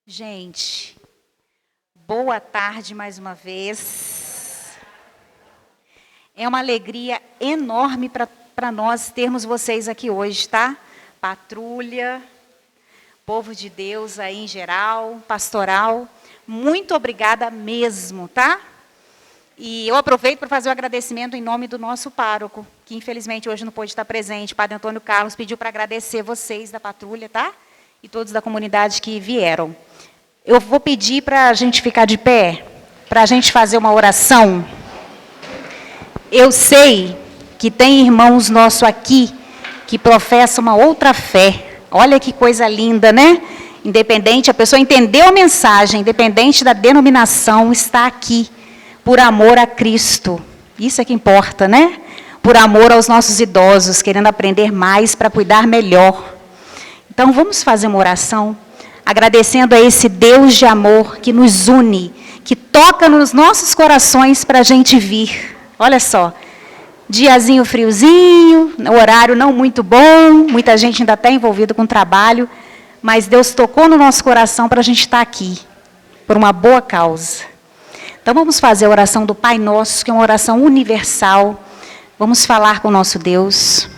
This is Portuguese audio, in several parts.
Gente, boa tarde mais uma vez. É uma alegria enorme para nós termos vocês aqui hoje, tá? Patrulha, povo de Deus aí em geral, pastoral. Muito obrigada mesmo, tá? E eu aproveito para fazer o agradecimento em nome do nosso pároco, que infelizmente hoje não pôde estar presente. O Padre Antônio Carlos pediu para agradecer vocês da patrulha, tá? E todos da comunidade que vieram. Eu vou pedir para a gente ficar de pé, para a gente fazer uma oração. Eu sei que tem irmãos nossos aqui que professam uma outra fé. Olha que coisa linda, né? Independente, a pessoa entendeu a mensagem, independente da denominação, está aqui por amor a Cristo. Isso é que importa, né? Por amor aos nossos idosos, querendo aprender mais para cuidar melhor. Então, vamos fazer uma oração, agradecendo a esse Deus de amor que nos une, que toca nos nossos corações para a gente vir. Olha só, diazinho friozinho, horário não muito bom, muita gente ainda está envolvida com trabalho, mas Deus tocou no nosso coração para a gente estar aqui, por uma boa causa. Então, vamos fazer a oração do Pai Nosso, que é uma oração universal. Vamos falar com o nosso Deus.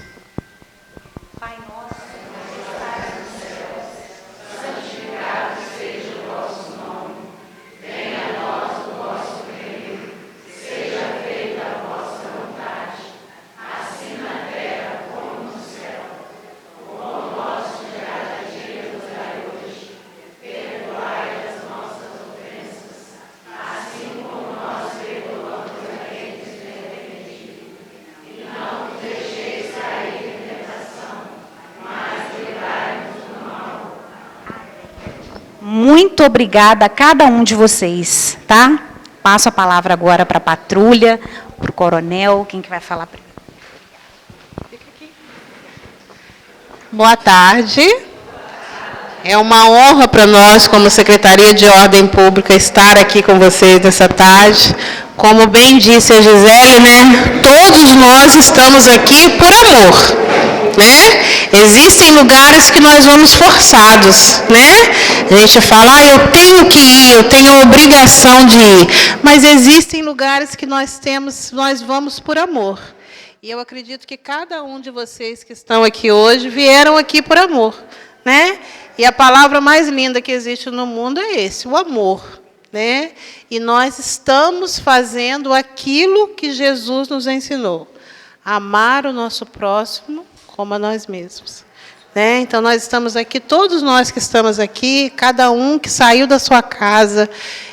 Muito obrigada a cada um de vocês, tá? Passo a palavra agora para a patrulha, para o coronel. Quem que vai falar primeiro? Boa tarde. É uma honra para nós, como Secretaria de Ordem Pública, estar aqui com vocês nessa tarde. Como bem disse a Gisele, né? Todos nós estamos aqui por amor. Né? Existem lugares que nós vamos forçados, né? A gente fala, eu tenho que ir, eu tenho a obrigação de ir. Mas existem lugares que nós vamos por amor. E eu acredito que cada um de vocês que estão aqui hoje vieram aqui por amor, né? E a palavra mais linda que existe no mundo é esse, o amor, né? E nós estamos fazendo aquilo que Jesus nos ensinou, amar o nosso próximo como a nós mesmos. Né? Então, nós estamos aqui, todos nós que estamos aqui, cada um que saiu da sua casa.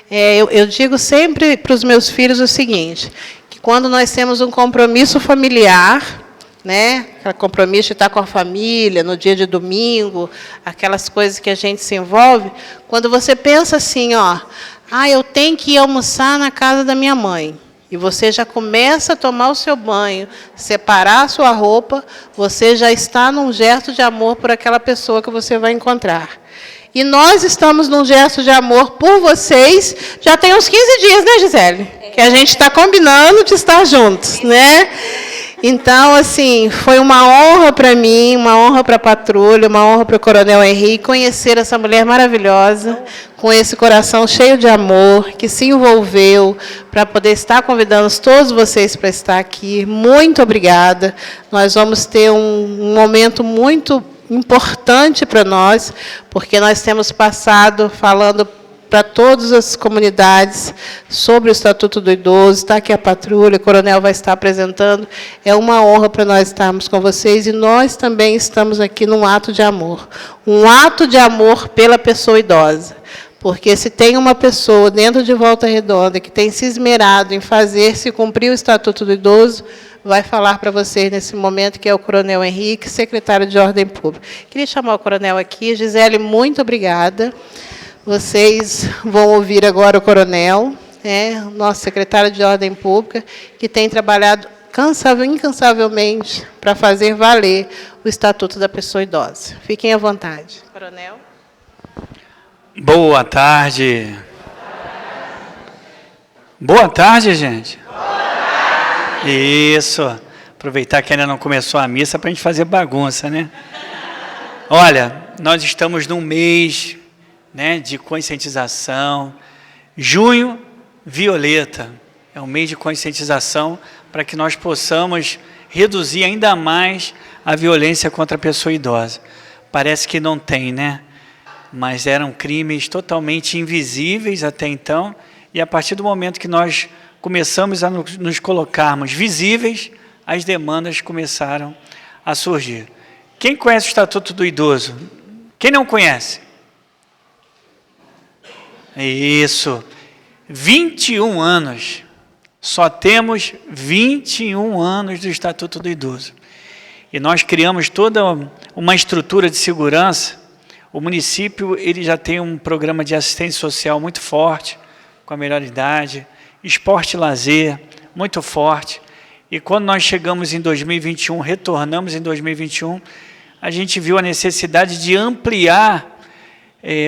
Eu digo sempre para os meus filhos o seguinte, que quando nós temos um compromisso familiar, né, aquele compromisso de estar com a família, no dia de domingo, aquelas coisas que a gente se envolve, quando você pensa assim, eu tenho que ir almoçar na casa da minha mãe, e você já começa a tomar o seu banho, separar a sua roupa, você já está num gesto de amor por aquela pessoa que você vai encontrar. E nós estamos num gesto de amor por vocês, já tem uns 15 dias, né, Gisele? Que a gente está combinando de estar juntos, né? Então, assim, foi uma honra para mim, uma honra para a patrulha, uma honra para o Coronel Henrique conhecer essa mulher maravilhosa, com esse coração cheio de amor, que se envolveu para poder estar convidando todos vocês para estar aqui. Muito obrigada. Nós vamos ter um momento muito importante para nós, porque nós temos passado falando para todas as comunidades sobre o Estatuto do Idoso. Está aqui a patrulha, o coronel vai estar apresentando. É uma honra para nós estarmos com vocês e nós também estamos aqui num ato de amor. Um ato de amor pela pessoa idosa. Porque se tem uma pessoa dentro de Volta Redonda que tem se esmerado em fazer-se cumprir o Estatuto do Idoso, vai falar para vocês nesse momento, que é o Coronel Henrique, secretário de Ordem Pública. Queria chamar o coronel aqui. Gisele, muito obrigada. Vocês vão ouvir agora o coronel, nosso secretário de Ordem Pública, que tem trabalhado incansavelmente para fazer valer o Estatuto da Pessoa Idosa. Fiquem à vontade. Coronel. Boa tarde. Boa tarde, gente. Boa tarde. Isso. Aproveitar que ainda não começou a missa para a gente fazer bagunça, né? Olha, nós estamos num mês né, de conscientização. Junho, violeta, é um mês de conscientização para que nós possamos reduzir ainda mais a violência contra a pessoa idosa. Parece que não tem, né? Mas eram crimes totalmente invisíveis até então, e a partir do momento que nós começamos a nos colocarmos visíveis, as demandas começaram a surgir. Quem conhece o Estatuto do Idoso? Quem não conhece? Isso. 21 anos. Só temos 21 anos do Estatuto do Idoso. E nós criamos toda uma estrutura de segurança. O município ele já tem um programa de assistência social muito forte, com a melhor idade, esporte e lazer, muito forte. E quando nós chegamos em 2021, retornamos em 2021, a gente viu a necessidade de ampliar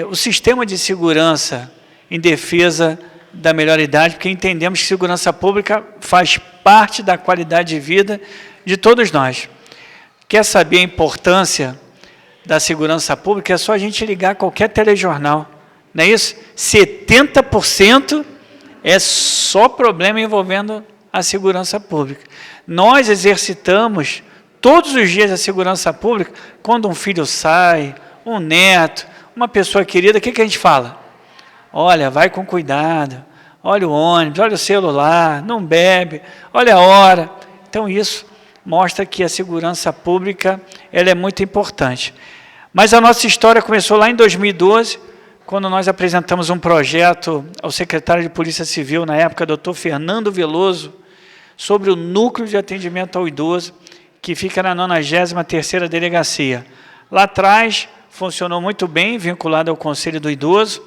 o sistema de segurança em defesa da melhor idade, porque entendemos que segurança pública faz parte da qualidade de vida de todos nós. Quer saber a importância da segurança pública? É só a gente ligar qualquer telejornal, não é isso? 70% é só problema envolvendo a segurança pública. Nós exercitamos todos os dias a segurança pública. Quando um filho sai, um neto, uma pessoa querida, o que a gente fala? Olha, vai com cuidado, olha o ônibus, olha o celular, não bebe, olha a hora. Então isso mostra que a segurança pública ela é muito importante. Mas a nossa história começou lá em 2012, quando nós apresentamos um projeto ao secretário de Polícia Civil, na época, doutor Fernando Veloso, sobre o núcleo de atendimento ao idoso, que fica na 93ª delegacia. Lá atrás, funcionou muito bem, vinculado ao Conselho do Idoso.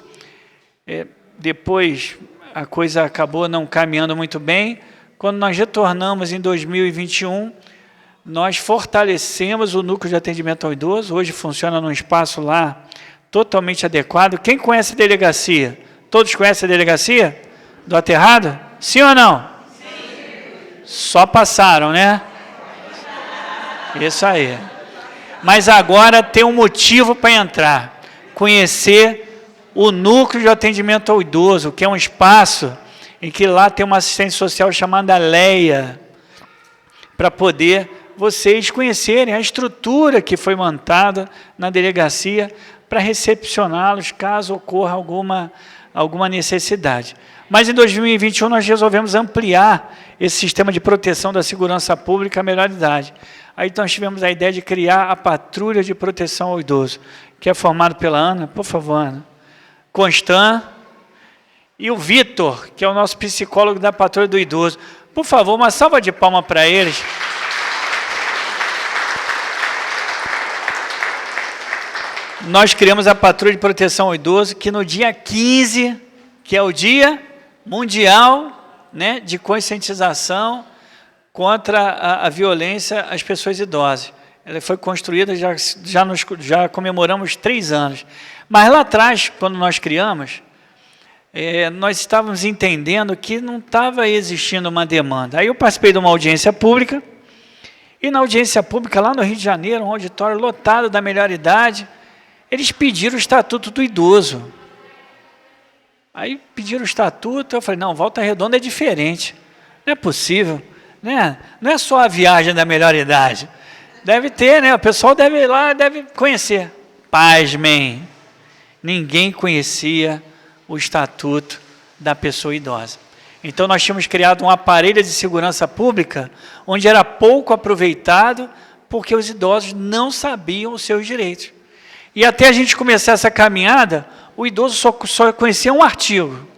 Depois, a coisa acabou não caminhando muito bem. Quando nós retornamos em 2021, nós fortalecemos o núcleo de atendimento ao idoso. Hoje funciona num espaço lá totalmente adequado. Quem conhece a delegacia? Todos conhecem a delegacia do aterrado? Sim ou não? Sim. Só passaram, né? Isso aí. Mas agora tem um motivo para entrar. Conhecer o núcleo de atendimento ao idoso, que é um espaço em que lá tem uma assistente social chamada Leia, para poder vocês conhecerem a estrutura que foi montada na delegacia para recepcioná-los caso ocorra alguma necessidade. Mas em 2021 nós resolvemos ampliar esse sistema de proteção da segurança pública à melhor idade. Aí nós tivemos a ideia de criar a Patrulha de Proteção ao Idoso, que é formado pela Ana, por favor, Ana, Constan e o Vitor, que é o nosso psicólogo da Patrulha do Idoso. Por favor, uma salva de palmas para eles. Nós criamos a Patrulha de Proteção ao Idoso, que no dia 15, que é o Dia Mundial, né, de conscientização contra a violência às pessoas idosas. Ela foi construída, já comemoramos 3 anos. Mas lá atrás, quando nós criamos, nós estávamos entendendo que não estava existindo uma demanda. Aí eu participei de uma audiência pública, e na audiência pública, lá no Rio de Janeiro, um auditório lotado da melhor idade, eles pediram o Estatuto do Idoso. Aí pediram o Estatuto, eu falei, não, Volta Redonda é diferente, não é possível, né? Não é só a viagem da melhor idade, deve ter, né? O pessoal deve ir lá, deve conhecer. Pasmem, ninguém conhecia o Estatuto da pessoa idosa. Então nós tínhamos criado um aparelho de segurança pública, onde era pouco aproveitado, porque os idosos não sabiam os seus direitos. E até a gente começar essa caminhada, o idoso só conhecia um artigo,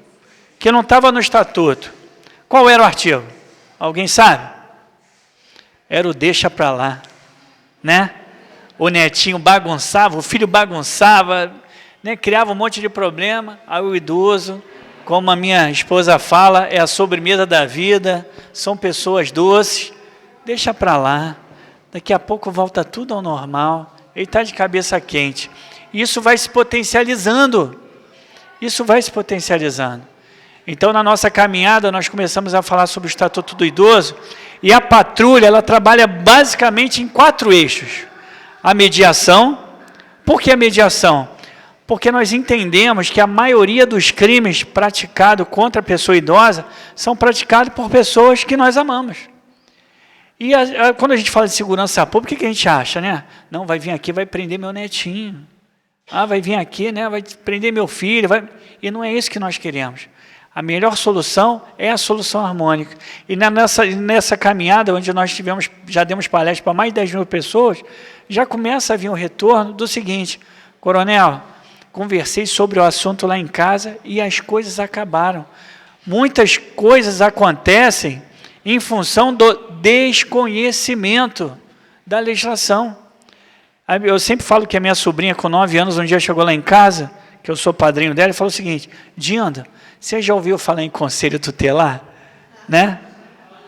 que não estava no Estatuto. Qual era o artigo? Alguém sabe? Era o deixa para lá, né? O netinho bagunçava, o filho bagunçava, né? Criava um monte de problema. Aí o idoso, como a minha esposa fala, é a sobremesa da vida, são pessoas doces, deixa para lá, daqui a pouco volta tudo ao normal. Ele está de cabeça quente. Isso vai se potencializando. Isso vai se potencializando. Então, na nossa caminhada, nós começamos a falar sobre o Estatuto do Idoso, e a patrulha, ela trabalha basicamente em 4 eixos. A mediação. Por que a mediação? porque nós entendemos que a maioria dos crimes praticados contra a pessoa idosa são praticados por pessoas que nós amamos. E quando a gente fala de segurança pública, o que a gente acha, né? Não, vai vir aqui, vai prender meu netinho. Ah, vai vir aqui, né? Vai prender meu filho. E não é isso que nós queremos. A melhor solução é a solução harmônica. E nessa caminhada, onde nós já demos palestra para mais de 10 mil pessoas, já começa a vir um retorno do seguinte: coronel, conversei sobre o assunto lá em casa e as coisas acabaram. Muitas coisas acontecem em função do desconhecimento da legislação. Eu sempre falo que a minha sobrinha, com 9 anos, um dia chegou lá em casa, que eu sou padrinho dela, e falou o seguinte: Dinda, você já ouviu falar em conselho tutelar? Né?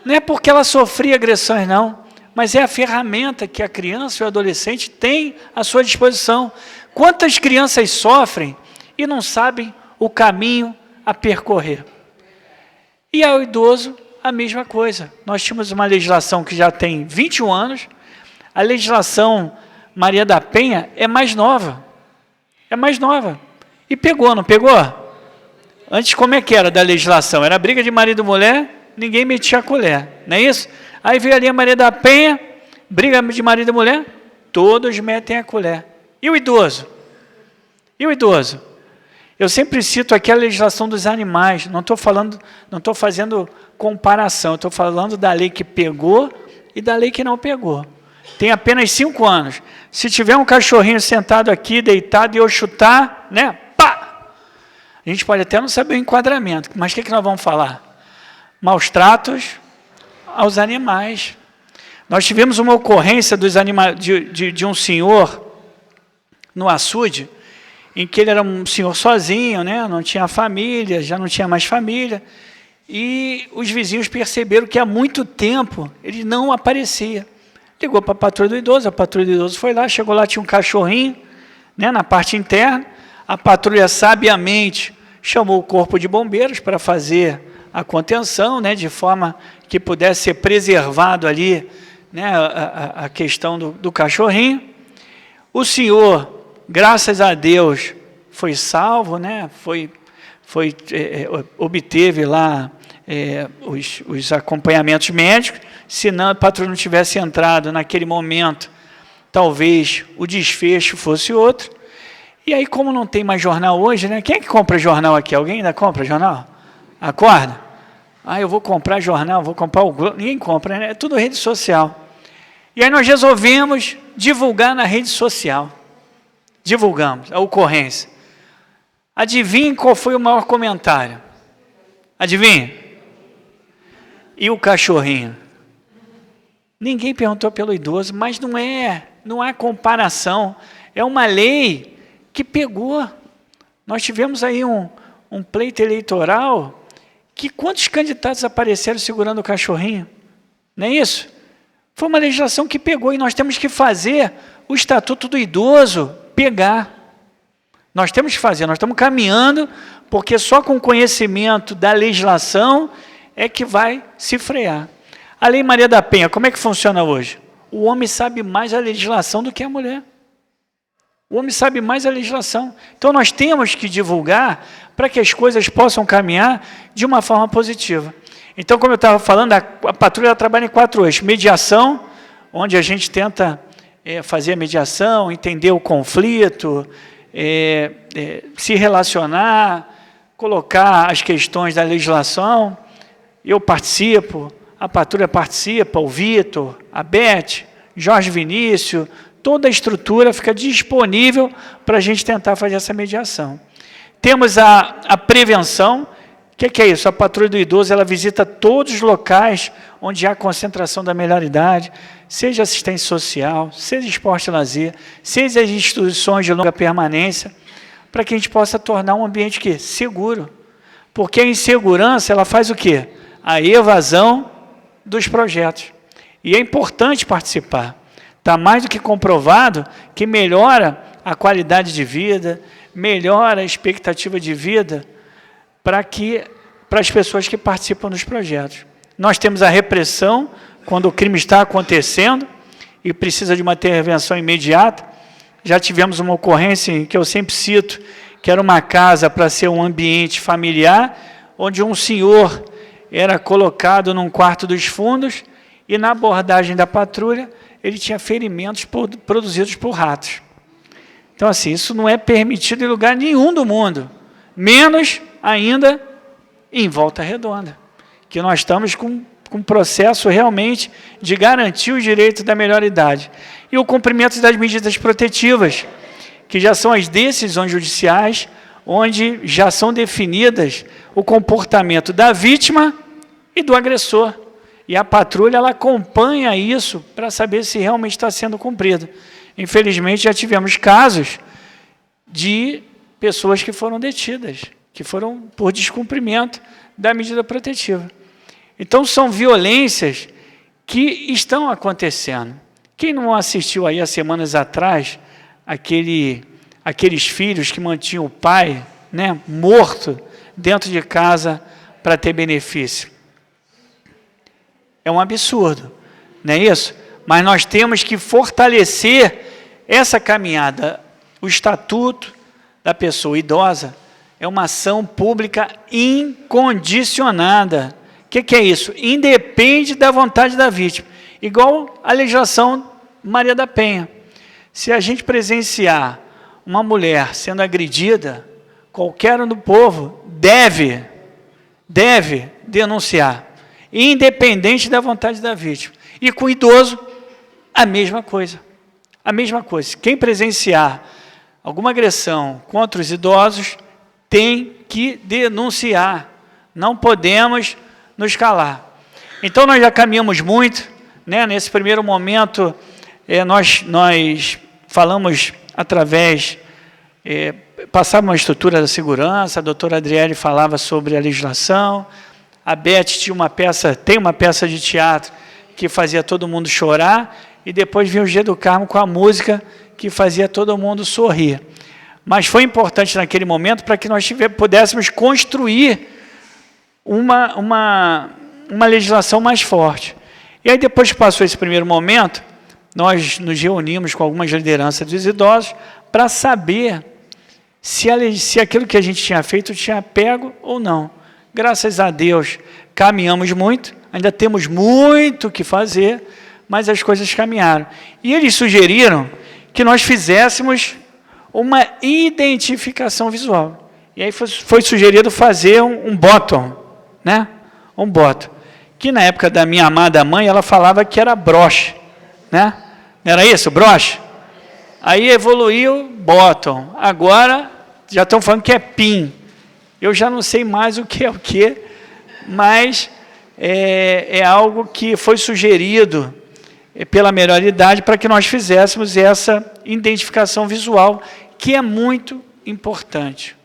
Não é porque ela sofria agressões, não, mas é a ferramenta que a criança e o adolescente tem à sua disposição. Quantas crianças sofrem e não sabem o caminho a percorrer? E ao idoso, a mesma coisa. Nós tínhamos uma legislação que já tem 21 anos, a legislação Maria da Penha é mais nova. É mais nova. E pegou, não pegou? Antes, como é que era da legislação? Era briga de marido e mulher, ninguém metia a colher, não é isso? Aí veio ali a Maria da Penha, briga de marido e mulher, todos metem a colher. E o idoso? E o idoso? Eu sempre cito aqui a legislação dos animais, não estou fazendo comparação, estou falando da lei que pegou e da lei que não pegou. Tem apenas 5 anos. Se tiver um cachorrinho sentado aqui, deitado, e eu chutar, né? Pá! A gente pode até não saber o enquadramento, mas o que nós vamos falar? Maus tratos aos animais. Nós tivemos uma ocorrência de um senhor no açude, em que ele era um senhor sozinho, né? Não tinha família, já não tinha mais família, e os vizinhos perceberam que há muito tempo ele não aparecia. Ligou para a patrulha do idoso, a patrulha do idoso foi lá, chegou lá, tinha um cachorrinho, né, na parte interna, a patrulha sabiamente chamou o corpo de bombeiros para fazer a contenção, né, de forma que pudesse ser preservado ali, né, a questão do cachorrinho. O senhor, graças a Deus, foi salvo, né, obteve lá os acompanhamentos médicos. Se não, a patrulha não tivesse entrado naquele momento, talvez o desfecho fosse outro. E aí, como não tem mais jornal hoje, né? Quem é que compra jornal aqui? Alguém ainda compra jornal? Acorda? Eu vou comprar jornal, vou comprar o Globo. Ninguém compra, né? É tudo rede social. E aí nós resolvemos divulgar na rede social. Divulgamos a ocorrência. Adivinhe qual foi o maior comentário? Adivinhe? E o cachorrinho? Ninguém perguntou pelo idoso, mas não há comparação. É uma lei que pegou. Nós tivemos aí um pleito eleitoral que quantos candidatos apareceram segurando o cachorrinho? Não é isso? Foi uma legislação que pegou e nós temos que fazer o Estatuto do Idoso pegar. Nós temos que fazer, nós estamos caminhando, porque só com conhecimento da legislação é que vai se frear. A Lei Maria da Penha, como é que funciona hoje? O homem sabe mais a legislação do que a mulher. O homem sabe mais a legislação. Então, nós temos que divulgar para que as coisas possam caminhar de uma forma positiva. Então, como eu estava falando, a patrulha trabalha em 4 eixos. Mediação, onde a gente tenta fazer a mediação, entender o conflito, se relacionar, colocar as questões da legislação. Eu participo, a patrulha participa, o Vitor, a Beth, Jorge Vinícius, toda a estrutura fica disponível para a gente tentar fazer essa mediação. Temos a prevenção. O que é isso? A patrulha do idoso, ela visita todos os locais onde há concentração da melhor-idade, seja assistência social, seja esporte e lazer, seja as instituições de longa permanência, para que a gente possa tornar um ambiente que seguro. Porque a insegurança, ela faz o quê? A evasão dos projetos. E é importante participar. Está mais do que comprovado que melhora a qualidade de vida, melhora a expectativa de vida para as pessoas que participam dos projetos. Nós temos a repressão, quando o crime está acontecendo e precisa de uma intervenção imediata. já tivemos uma ocorrência que eu sempre cito, que era uma casa para ser um ambiente familiar, onde um senhor era colocado num quarto dos fundos e na abordagem da patrulha ele tinha ferimentos produzidos por ratos. Então, assim, isso não é permitido em lugar nenhum do mundo, menos ainda em Volta Redonda, que nós estamos com um processo realmente de garantir os direitos da melhor idade. E o cumprimento das medidas protetivas, que já são as decisões judiciais, onde já são definidas o comportamento da vítima e do agressor. E a patrulha ela acompanha isso para saber se realmente está sendo cumprido. Infelizmente, já tivemos casos de pessoas que foram detidas, que foram por descumprimento da medida protetiva. Então, são violências que estão acontecendo. Quem não assistiu aí há semanas atrás, aqueles filhos que mantinham o pai, né, morto dentro de casa para ter benefício? É um absurdo, não é isso? Mas nós temos que fortalecer essa caminhada. O Estatuto da Pessoa Idosa é uma ação pública incondicionada. O que é isso? Independe da vontade da vítima. Igual a legislação Maria da Penha. Se a gente presenciar uma mulher sendo agredida, qualquer um do povo deve denunciar, independente da vontade da vítima. E com o idoso, a mesma coisa. A mesma coisa. Quem presenciar alguma agressão contra os idosos tem que denunciar. Não podemos nos calar. Então, nós já caminhamos muito, né? Nesse primeiro momento, nós falamos através, passava uma estrutura da segurança, a doutora Adriele falava sobre a legislação, a Beth tem uma peça de teatro que fazia todo mundo chorar, e depois vinha o G do Carmo com a música que fazia todo mundo sorrir. Mas foi importante naquele momento para que nós pudéssemos construir uma legislação mais forte. E aí, depois que passou esse primeiro momento, nós nos reunimos com algumas lideranças dos idosos para saber se aquilo que a gente tinha feito tinha pego ou não. Graças a Deus, caminhamos muito, ainda temos muito o que fazer, mas as coisas caminharam. E eles sugeriram que nós fizéssemos uma identificação visual. E aí foi sugerido fazer um bottom, né? Um bottom. Que na época da minha amada mãe, ela falava que era broche, né? Não era isso, broche? Aí evoluiu bottom. Agora já estão falando que é pin. Eu já não sei mais o que é o que, mas é algo que foi sugerido pela melhor idade para que nós fizéssemos essa identificação visual, que é muito importante.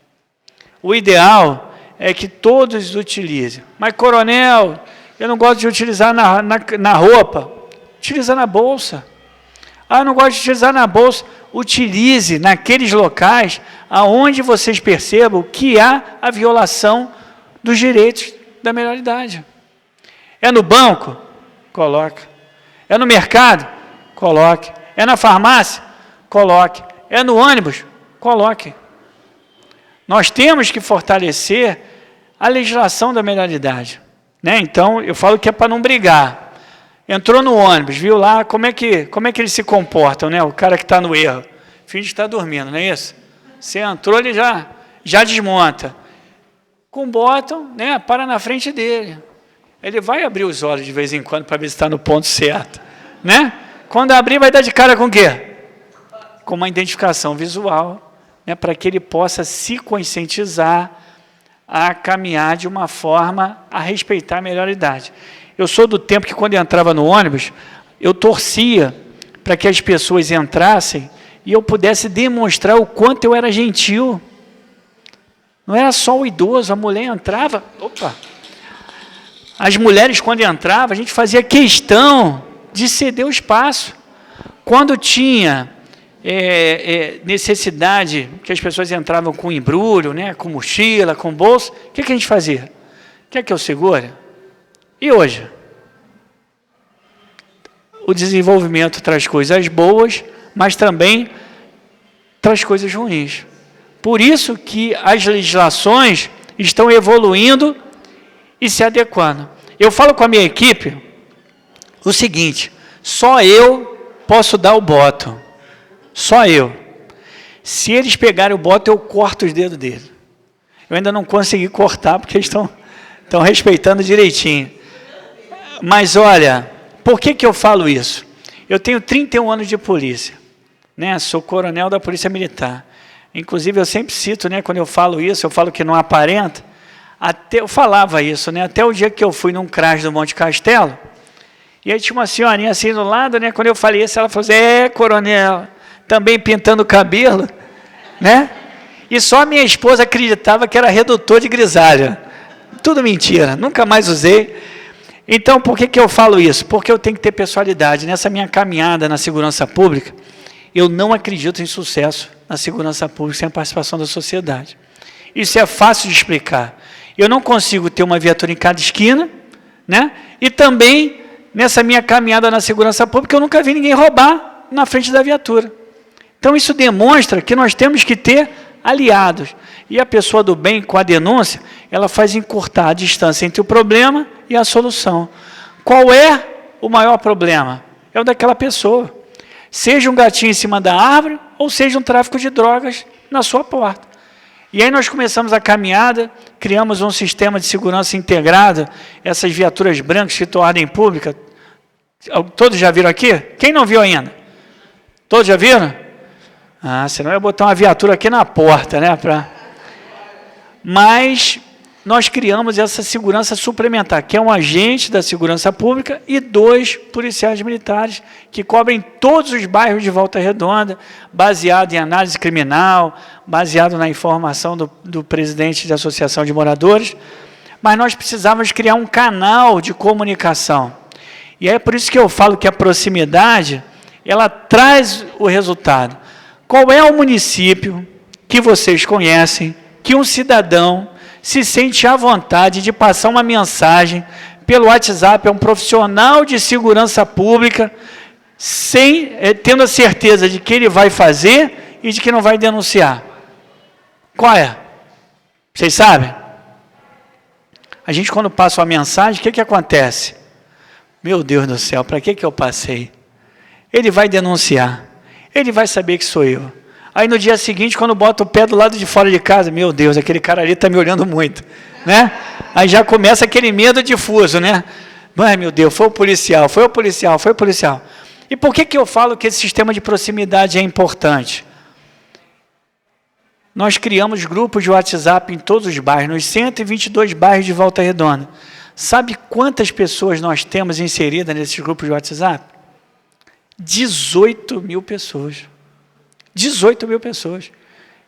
O ideal é que todos utilizem. Mas, coronel, eu não gosto de utilizar na roupa. Utiliza na bolsa. Ah, eu não gosto de utilizar na bolsa. Utilize naqueles locais aonde vocês percebam que há a violação dos direitos da melhor idade. É no banco? Coloque. É no mercado? Coloque. É na farmácia? Coloque. É no ônibus? Coloque. Nós temos que fortalecer a legislação da melhor idade, né? Então, eu falo que é para não brigar. Entrou no ônibus, viu lá como é que eles se comportam, né? O cara que está no erro. Finge que está dormindo, não é isso? Você entrou, ele já desmonta. Com bottom, né? Para na frente dele. Ele vai abrir os olhos de vez em quando para ver se está no ponto certo, né? Quando abrir, vai dar de cara com o quê? Com uma identificação visual, né? Para que ele possa se conscientizar a caminhar de uma forma a respeitar a melhor idade. Eu sou do tempo que, quando eu entrava no ônibus, eu torcia para que as pessoas entrassem e eu pudesse demonstrar o quanto eu era gentil. Não era só o idoso, a mulher entrava... Opa! As mulheres, quando entravam, a gente fazia questão de ceder o espaço. Quando tinha necessidade, que as pessoas entravam com embrulho, né, com mochila, com bolsa, o que a gente fazia? Quer que eu segure? E hoje? O desenvolvimento traz coisas boas, mas também para as coisas ruins. Por isso que as legislações estão evoluindo e se adequando. Eu falo com a minha equipe o seguinte: só eu posso dar o boto. Só eu. Se eles pegarem o boto, eu corto os dedos deles. Eu ainda não consegui cortar, porque eles estão respeitando direitinho. Mas olha, por que eu falo isso? Eu tenho 31 anos de polícia, né? Sou coronel da Polícia Militar. Inclusive, eu sempre cito, né, quando eu falo isso, eu falo que não aparenta. Eu falava isso, né? Até o dia que eu fui num CRAS do Monte Castelo, e aí tinha uma senhorinha assim do lado, né? Quando eu falei isso, ela falou assim: coronel, também pintando o cabelo, né? E só a minha esposa acreditava que era redutor de grisalha. Tudo mentira, nunca mais usei. Então, por que eu falo isso? Porque eu tenho que ter personalidade. Nessa minha caminhada na segurança pública, eu não acredito em sucesso na segurança pública sem a participação da sociedade. Isso é fácil de explicar. Eu não consigo ter uma viatura em cada esquina, né? E também, nessa minha caminhada na segurança pública, eu nunca vi ninguém roubar na frente da viatura. Então, isso demonstra que nós temos que ter aliados. E a pessoa do bem, com a denúncia, ela faz encurtar a distância entre o problema e a solução. Qual é o maior problema? É o daquela pessoa. Seja um gatinho em cima da árvore, ou seja um tráfico de drogas na sua porta. E aí nós começamos a caminhada, criamos um sistema de segurança integrado, essas viaturas brancas que estão em ordem pública. Todos já viram aqui? Quem não viu ainda? Todos já viram? Senão eu ia botar uma viatura aqui na porta, né? Mas nós criamos essa segurança suplementar, que é um agente da segurança pública e 2 policiais militares que cobrem todos os bairros de Volta Redonda, baseado em análise criminal, baseado na informação do presidente da Associação de Moradores. Mas nós precisávamos criar um canal de comunicação. E é por isso que eu falo que a proximidade, ela traz o resultado. Qual é o município que vocês conhecem, que um cidadão se sente à vontade de passar uma mensagem pelo WhatsApp a um profissional de segurança pública, tendo a certeza de que ele vai fazer e de que não vai denunciar? Qual é? Vocês sabem? A gente, quando passa uma mensagem, o que acontece? Meu Deus do céu, para que eu passei? Ele vai denunciar. Ele vai saber que sou eu. Aí no dia seguinte, quando bota o pé do lado de fora de casa, meu Deus, aquele cara ali está me olhando muito, né? Aí já começa aquele medo difuso, né? Ai, meu Deus, foi o policial, foi o policial, foi o policial. E por que eu falo que esse sistema de proximidade é importante? Nós criamos grupos de WhatsApp em todos os bairros, nos 122 bairros de Volta Redonda. Sabe quantas pessoas nós temos inseridas nesses grupos de WhatsApp? 18 mil pessoas. 18 mil pessoas,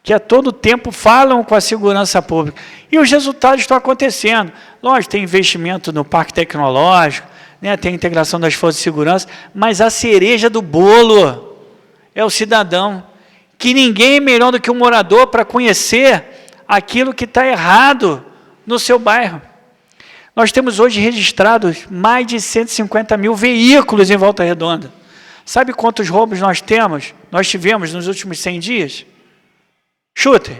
que a todo tempo falam com a segurança pública. E os resultados estão acontecendo. Lógico, tem investimento no parque tecnológico, né, tem a integração das forças de segurança, mas a cereja do bolo é o cidadão, que ninguém é melhor do que um morador para conhecer aquilo que está errado no seu bairro. Nós temos hoje registrados mais de 150 mil veículos em Volta Redonda. Sabe quantos roubos nós tivemos nos últimos 100 dias? Chute.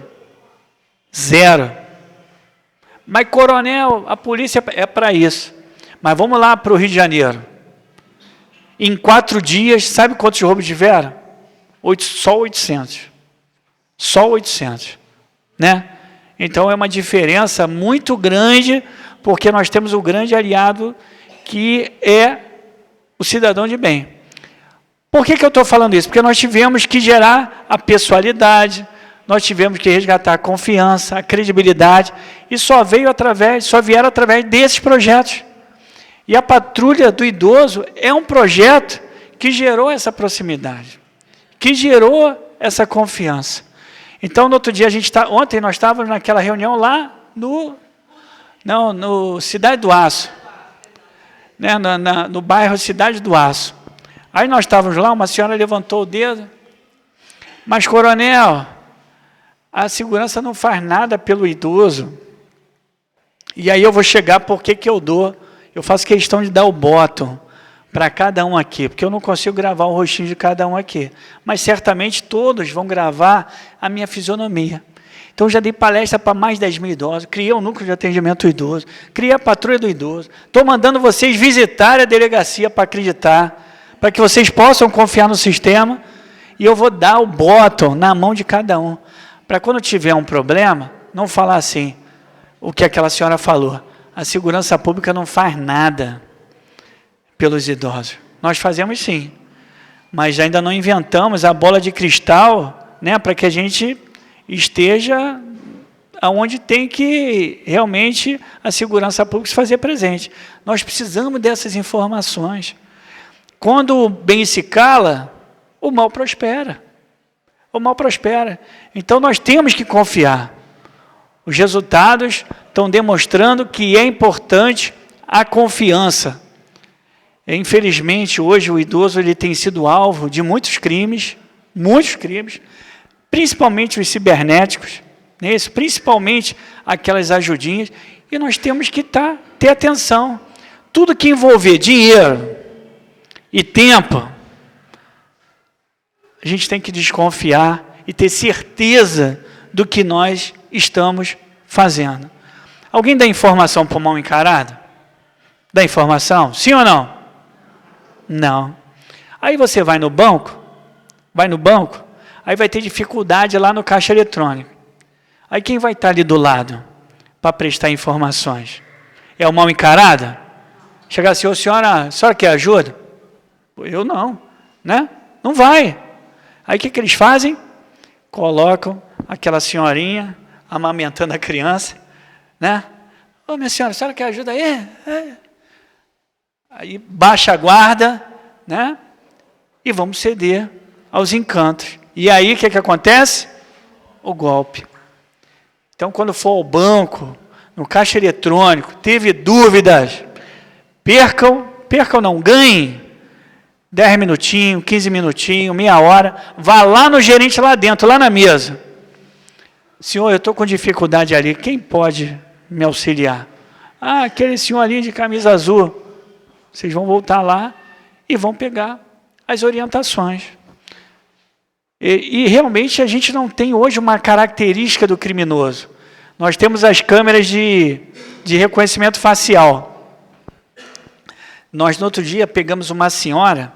0. Mas, coronel, a polícia é para isso. Mas vamos lá para o Rio de Janeiro. Em 4 dias, sabe quantos roubos tiveram? Só 800. Só 800. Né? Então, é uma diferença muito grande, porque nós temos um grande aliado, que é o cidadão de bem. Por que eu estou falando isso? Porque nós tivemos que gerar a pessoalidade, nós tivemos que resgatar a confiança, a credibilidade, e só vieram através desses projetos. E a Patrulha do Idoso é um projeto que gerou essa proximidade, que gerou essa confiança. Então, no outro dia, ontem nós estávamos naquela reunião lá no Cidade do Aço, né, no bairro Cidade do Aço. Aí nós estávamos lá, uma senhora levantou o dedo, mas, coronel, a segurança não faz nada pelo idoso. E aí eu vou chegar, por que eu dou? Eu faço questão de dar o boto, para cada um aqui, porque eu não consigo gravar o rostinho de cada um aqui, mas certamente todos vão gravar a minha fisionomia. Então, eu já dei palestra para mais de 10 mil idosos, criei um núcleo de atendimento idoso, criei a patrulha do idoso, estou mandando vocês visitar a delegacia para acreditar, para que vocês possam confiar no sistema, e eu vou dar o botão na mão de cada um, para quando tiver um problema, não falar assim, o que aquela senhora falou, a segurança pública não faz nada pelos idosos. Nós fazemos sim, mas ainda não inventamos a bola de cristal, né, para que a gente esteja aonde tem que realmente a segurança pública se fazer presente. Nós precisamos dessas informações. Quando o bem se cala, o mal prospera. O mal prospera. Então, nós temos que confiar. Os resultados estão demonstrando que é importante a confiança. Infelizmente, hoje o idoso ele tem sido alvo de muitos crimes, principalmente os cibernéticos, né? Principalmente aquelas ajudinhas, e nós temos que ter atenção. Tudo que envolver dinheiro e tempo, a gente tem que desconfiar e ter certeza do que nós estamos fazendo. Alguém dá informação para o mal encarado? Dá informação? Sim ou não? Não. Aí você vai no banco, aí vai ter dificuldade lá no caixa eletrônico. Aí quem vai estar ali do lado para prestar informações? É o mal encarado? Chegar assim, ô senhora, a senhora quer ajuda? Eu não, né? Não vai. Aí o que eles fazem? Colocam aquela senhorinha amamentando a criança, né? Ô minha senhora, a senhora quer ajuda aí? Aí baixa a guarda, né? E vamos ceder aos encantos. E aí o que acontece? O golpe. Então, quando for ao banco, no caixa eletrônico, teve dúvidas, percam não, ganhem 10 minutinhos, 15 minutinhos, meia hora, vá lá no gerente lá dentro, lá na mesa. Senhor, eu estou com dificuldade ali, quem pode me auxiliar? Ah, aquele senhor ali de camisa azul. Vocês vão voltar lá e vão pegar as orientações. E realmente a gente não tem hoje uma característica do criminoso. Nós temos as câmeras de reconhecimento facial. Nós, no outro dia, pegamos uma senhora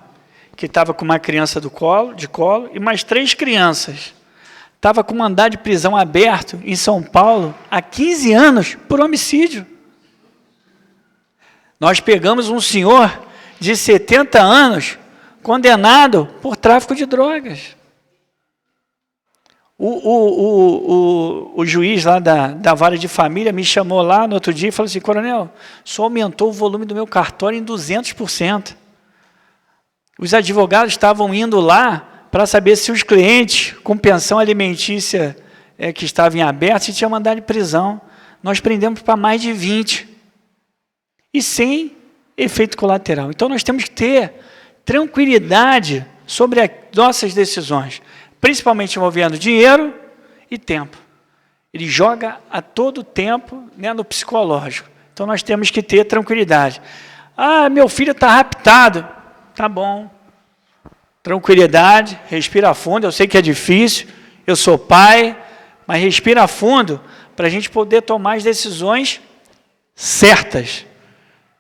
que estava com uma criança de colo, e mais 3 crianças. Estava com mandado de prisão aberto em São Paulo há 15 anos por homicídio. Nós pegamos um senhor de 70 anos condenado por tráfico de drogas. O juiz lá da vara de família me chamou lá no outro dia e falou assim, coronel, só aumentou o volume do meu cartório em 200%. Os advogados estavam indo lá para saber se os clientes com pensão alimentícia que estavam em aberto, se tinha mandado de prisão. Nós prendemos para mais de 20. E sem efeito colateral. Então, nós temos que ter tranquilidade sobre as nossas decisões, principalmente envolvendo dinheiro e tempo. Ele joga a todo tempo, né, no psicológico. Então, nós temos que ter tranquilidade. Ah, meu filho está raptado. Tá bom. Tranquilidade, respira fundo. Eu sei que é difícil, eu sou pai, mas respira fundo para a gente poder tomar as decisões certas.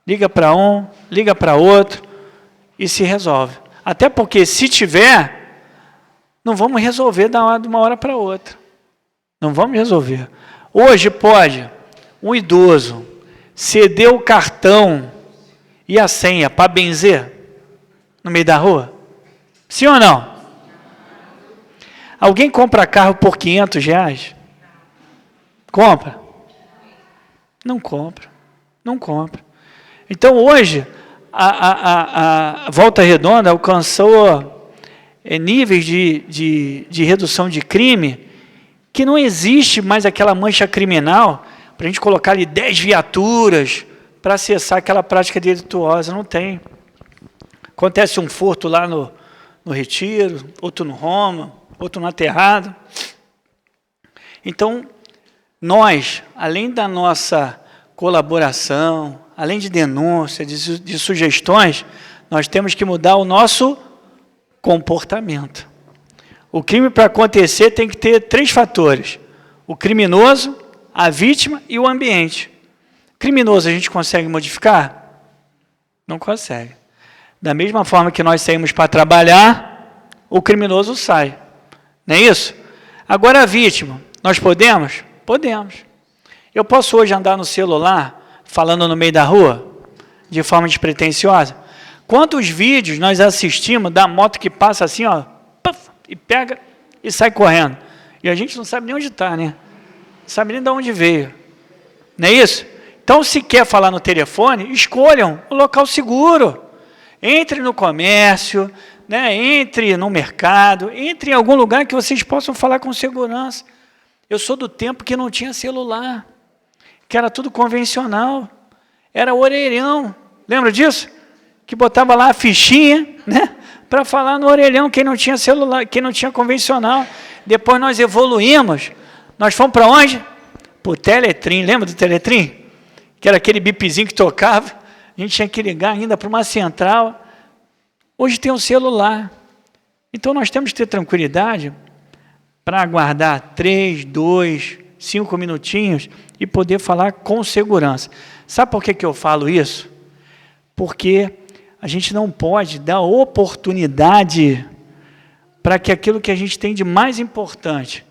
Liga para um, liga para outro e se resolve. Até porque, se tiver, não vamos resolver de uma hora para outra. Não vamos resolver. Hoje pode um idoso ceder o cartão e a senha para benzer no meio da rua? Sim ou não? Alguém compra carro por R$500? Compra? Não compra. Não compra. Então, hoje, a Volta Redonda alcançou níveis de redução de crime que não existe mais aquela mancha criminal para a gente colocar ali 10 viaturas para acessar aquela prática delituosa. Não tem. Acontece um furto lá no Retiro, outro no Roma, outro no Aterrado. Então, nós, além da nossa colaboração, além de denúncia, de sugestões, Nós temos que mudar o nosso comportamento. O crime, para acontecer, tem que ter 3 fatores: o criminoso, a vítima e o ambiente. O criminoso a gente consegue modificar? Não consegue. Da mesma forma que nós saímos para trabalhar, o criminoso sai. Não é isso? Agora a vítima, nós podemos? Podemos. Eu posso hoje andar no celular, falando no meio da rua, de forma despretensiosa? Quantos vídeos nós assistimos da moto que passa assim, ó, puff, e pega e sai correndo? E a gente não sabe nem onde está, né? Não sabe nem de onde veio. Não é isso? Então, se quer falar no telefone, escolham o local seguro. Entre no comércio, né? Entre no mercado, entre em algum lugar que vocês possam falar com segurança. Eu sou do tempo que não tinha celular, que era tudo convencional. Era orelhão. Lembra disso? Que botava lá a fichinha, né? Para falar no orelhão, quem não tinha celular, quem não tinha convencional. Depois nós evoluímos. Nós fomos para onde? Para o Teletrim. Lembra do Teletrim? Que era aquele bipzinho que tocava. A gente tinha que ligar ainda para uma central. Hoje tem um celular. Então nós temos que ter tranquilidade para aguardar 3, 2, 5 minutinhos e poder falar com segurança. Sabe por que eu falo isso? Porque a gente não pode dar oportunidade para que aquilo que a gente tem de mais importante,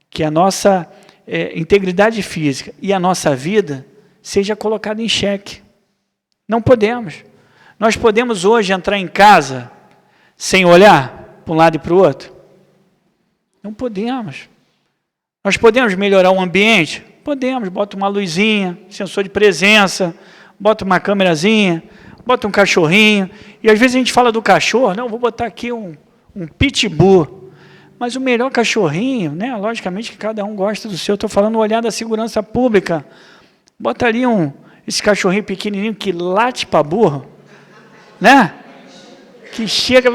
que a nossa integridade física e a nossa vida, seja colocado em xeque. Não podemos. Nós podemos hoje entrar em casa sem olhar para um lado e para o outro? Não podemos. Nós podemos melhorar o ambiente? Podemos. Bota uma luzinha, sensor de presença, bota uma câmerazinha, bota um cachorrinho. E às vezes a gente fala do cachorro, não, vou botar aqui um pitbull. Mas o melhor cachorrinho, né? Logicamente que cada um gosta do seu. Estou falando no olhar da segurança pública. Bota ali esse cachorrinho pequenininho que late para burro, né? Que chega...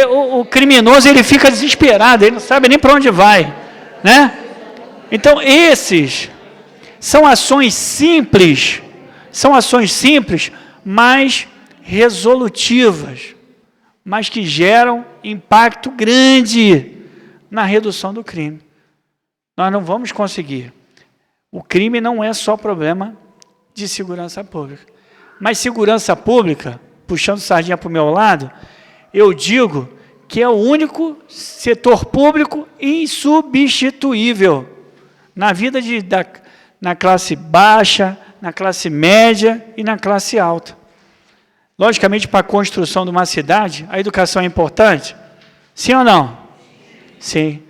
O criminoso, ele fica desesperado, ele não sabe nem para onde vai, né? Então, esses são ações simples, mas resolutivas, mas que geram impacto grande na redução do crime. Nós não vamos conseguir. O crime não é só problema de segurança pública. Mas segurança pública, puxando sardinha para o meu lado, eu digo que é o único setor público insubstituível na vida na classe baixa, na classe média e na classe alta. Logicamente, para a construção de uma cidade, a educação é importante? Sim ou não? Sim.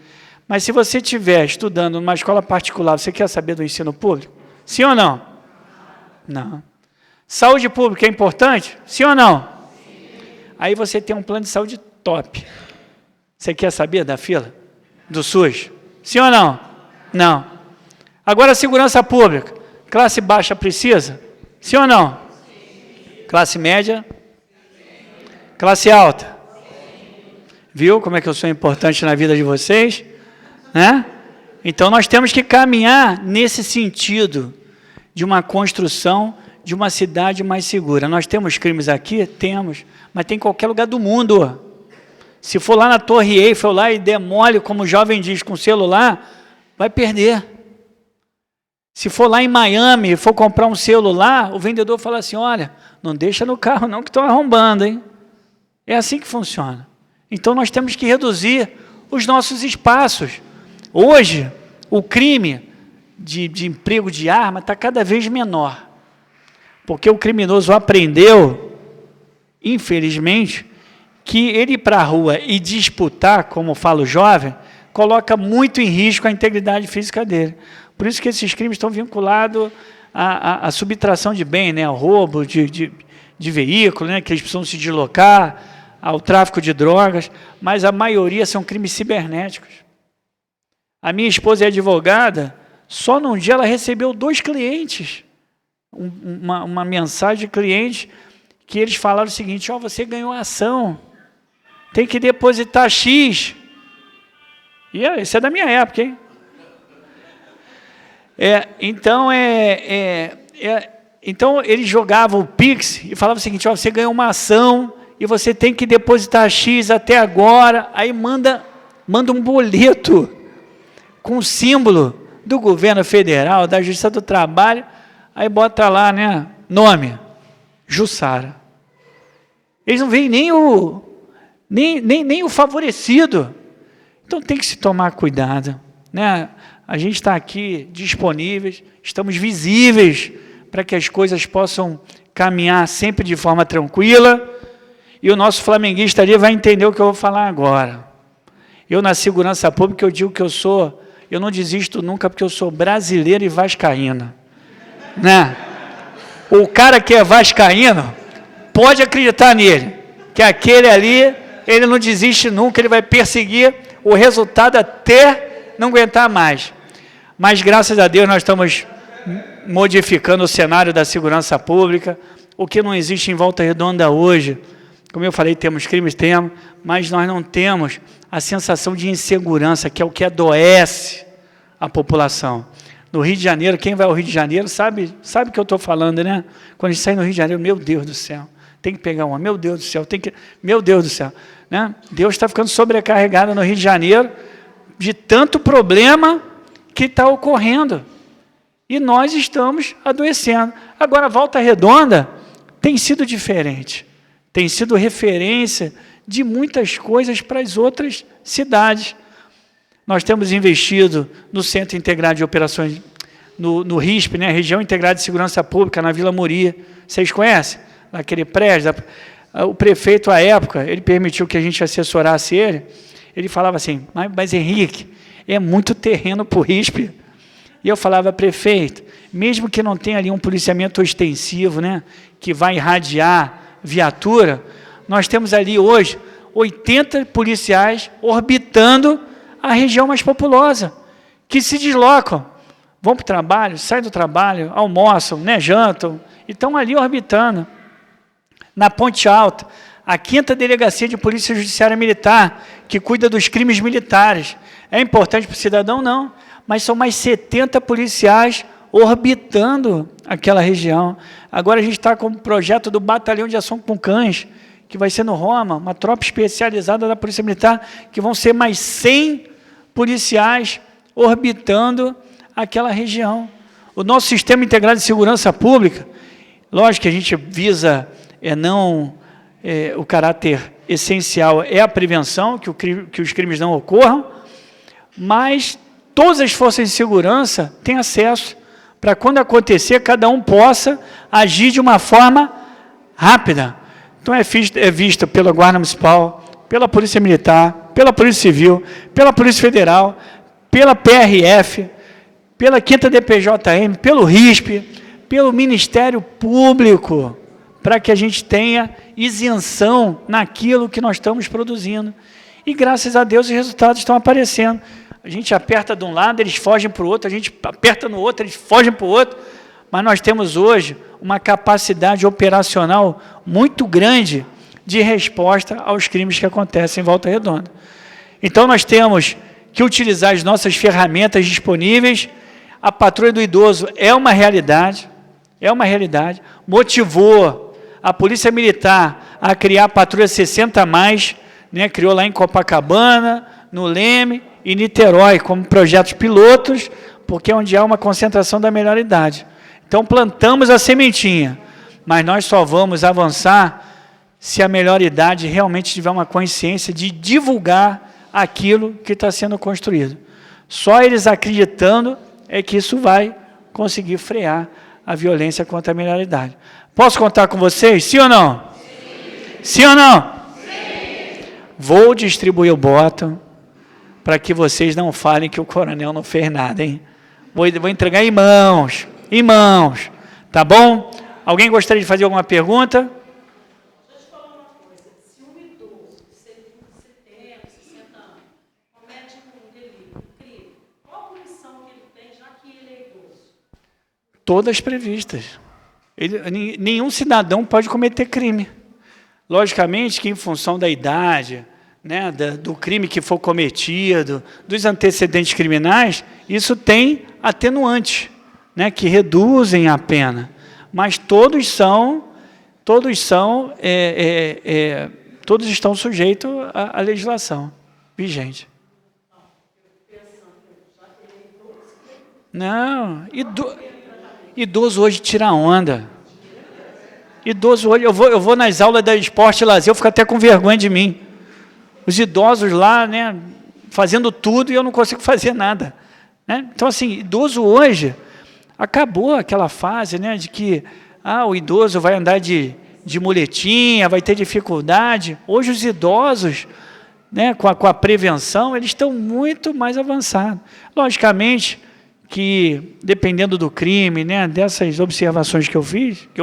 Mas se você estiver estudando numa escola particular, você quer saber do ensino público? Sim ou não? Não. Saúde pública é importante? Sim ou não? Sim. Aí você tem um plano de saúde top. Você quer saber da fila? Do SUS? Sim ou não? Não. Agora, segurança pública. Classe baixa precisa? Sim ou não? Sim. Classe média? Sim. Classe alta? Sim. Viu como é que eu sou importante na vida de vocês? Né? Então, nós temos que caminhar nesse sentido de uma construção de uma cidade mais segura. Nós temos crimes aqui? Temos, mas tem em qualquer lugar do mundo. Se for lá na Torre Eiffel lá e demole, como o jovem diz, com o celular, vai perder. Se for lá em Miami e for comprar um celular, o vendedor fala assim, olha, não deixa no carro não que estão arrombando, hein? É assim que funciona. Então, nós temos que reduzir os nossos espaços. Hoje, o crime de emprego de arma está cada vez menor, porque o criminoso aprendeu, infelizmente, que ele ir para a rua e disputar, como fala o jovem, coloca muito em risco a integridade física dele. Por isso que esses crimes estão vinculados à subtração de bem, né? Ao roubo de veículo, né? Que eles precisam se deslocar, ao tráfico de drogas, mas a maioria são crimes cibernéticos. A minha esposa é advogada, só num dia ela recebeu 2 clientes, uma mensagem de cliente, que eles falaram o seguinte, ó, você ganhou a ação, tem que depositar X. E isso é da minha época, hein? Então, Então, ele jogava o Pix e falava o seguinte, ó, você ganhou uma ação e você tem que depositar X até agora, aí manda um boleto com o símbolo do governo federal, da Justiça do Trabalho, aí bota lá, né, nome, Jussara. Eles não veem nem o favorecido. Então tem que se tomar cuidado, né? A gente está aqui disponíveis, estamos visíveis para que as coisas possam caminhar sempre de forma tranquila, e o nosso flamenguista ali vai entender o que eu vou falar agora. Eu, na segurança pública, eu digo que eu não desisto nunca, porque eu sou brasileiro e vascaíno, né? O cara que é vascaíno, pode acreditar nele, que aquele ali, ele não desiste nunca, ele vai perseguir o resultado até não aguentar mais. Mas, graças a Deus, nós estamos modificando o cenário da segurança pública. O que não existe em Volta Redonda hoje, como eu falei, temos crimes, mas nós não temos a sensação de insegurança, que é o que adoece a população. No Rio de Janeiro, quem vai ao Rio de Janeiro sabe o que eu estou falando, né? Quando a gente sai no Rio de Janeiro, meu Deus do céu, tem que pegar uma, meu Deus do céu, meu Deus do céu, né? Deus está ficando sobrecarregado no Rio de Janeiro de tanto problema que está ocorrendo. E nós estamos adoecendo. Agora, Volta Redonda tem sido diferente. Tem sido referência de muitas coisas para as outras cidades. Nós temos investido no Centro Integrado de Operações, no RISP, né, Região Integrada de Segurança Pública, na Vila Moria. Vocês conhecem? Naquele prédio. O prefeito, à época, ele permitiu que a gente assessorasse ele. Ele falava assim, mas Henrique, é muito terreno para o RISP. E eu falava, prefeito, mesmo que não tenha ali um policiamento ostensivo, né, que vai irradiar viatura, nós temos ali hoje 80 policiais orbitando a região mais populosa, que se deslocam, vão para o trabalho, saem do trabalho, almoçam, né, jantam, e estão ali orbitando. Na Ponte Alta, a 5ª Delegacia de Polícia Judiciária Militar, que cuida dos crimes militares. É importante para o cidadão? Não, mas são mais 70 policiais orbitando aquela região. Agora a gente está com o projeto do Batalhão de Ação com Cães, que vai ser no Roma, uma tropa especializada da Polícia Militar, que vão ser mais 100 policiais orbitando aquela região. O nosso Sistema Integrado de Segurança Pública, lógico que a gente visa o caráter essencial é a prevenção, que os crimes não ocorram, mas todas as forças de segurança têm acesso para, quando acontecer, cada um possa agir de uma forma rápida. Então, é visto pela Guarda Municipal, pela Polícia Militar, pela Polícia Civil, pela Polícia Federal, pela PRF, pela 5ª DPJM, pelo RISP, pelo Ministério Público, para que a gente tenha isenção naquilo que nós estamos produzindo. E, graças a Deus, os resultados estão aparecendo. A gente aperta de um lado, eles fogem para o outro, a gente aperta no outro, eles fogem para o outro, mas nós temos hoje uma capacidade operacional muito grande de resposta aos crimes que acontecem em Volta Redonda. Então, nós temos que utilizar as nossas ferramentas disponíveis. A patrulha do idoso é uma realidade, motivou a Polícia Militar a criar a Patrulha 60+, né, criou lá em Copacabana, no Leme e Niterói, como projetos pilotos, porque é onde há uma concentração da melhor idade. Então, plantamos a sementinha, mas nós só vamos avançar se a melhor idade realmente tiver uma consciência de divulgar aquilo que está sendo construído. Só eles acreditando é que isso vai conseguir frear a violência contra a melhor idade. Posso contar com vocês? Sim ou não? Sim. Sim ou não? Sim. Vou distribuir o botão para que vocês não falem que o coronel não fez nada, hein? Vou entregar em mãos, tá bom? Alguém gostaria de fazer alguma pergunta? Deixa eu te falar uma coisa. Se um idoso de 70, 60 anos comete um delito, um crime, qual a punição que ele tem, já que ele é idoso? Todas previstas. Nenhum cidadão pode cometer crime. Logicamente que, em função da idade, né, do crime que for cometido, dos antecedentes criminais, isso tem atenuantes, né, que reduzem a pena. mas todos estão sujeitos à legislação vigente. Não, idoso hoje tira onda. Idoso hoje, eu vou nas aulas da esporte e lazer, eu fico até com vergonha de mim. Os idosos lá, né, fazendo tudo e eu não consigo fazer nada. Né? Então, assim, idoso hoje, acabou aquela fase, né, de que o idoso vai andar de muletinha, vai ter dificuldade. Hoje os idosos, né, com a prevenção, eles estão muito mais avançados. Logicamente que, dependendo do crime, né, dessas observações que eu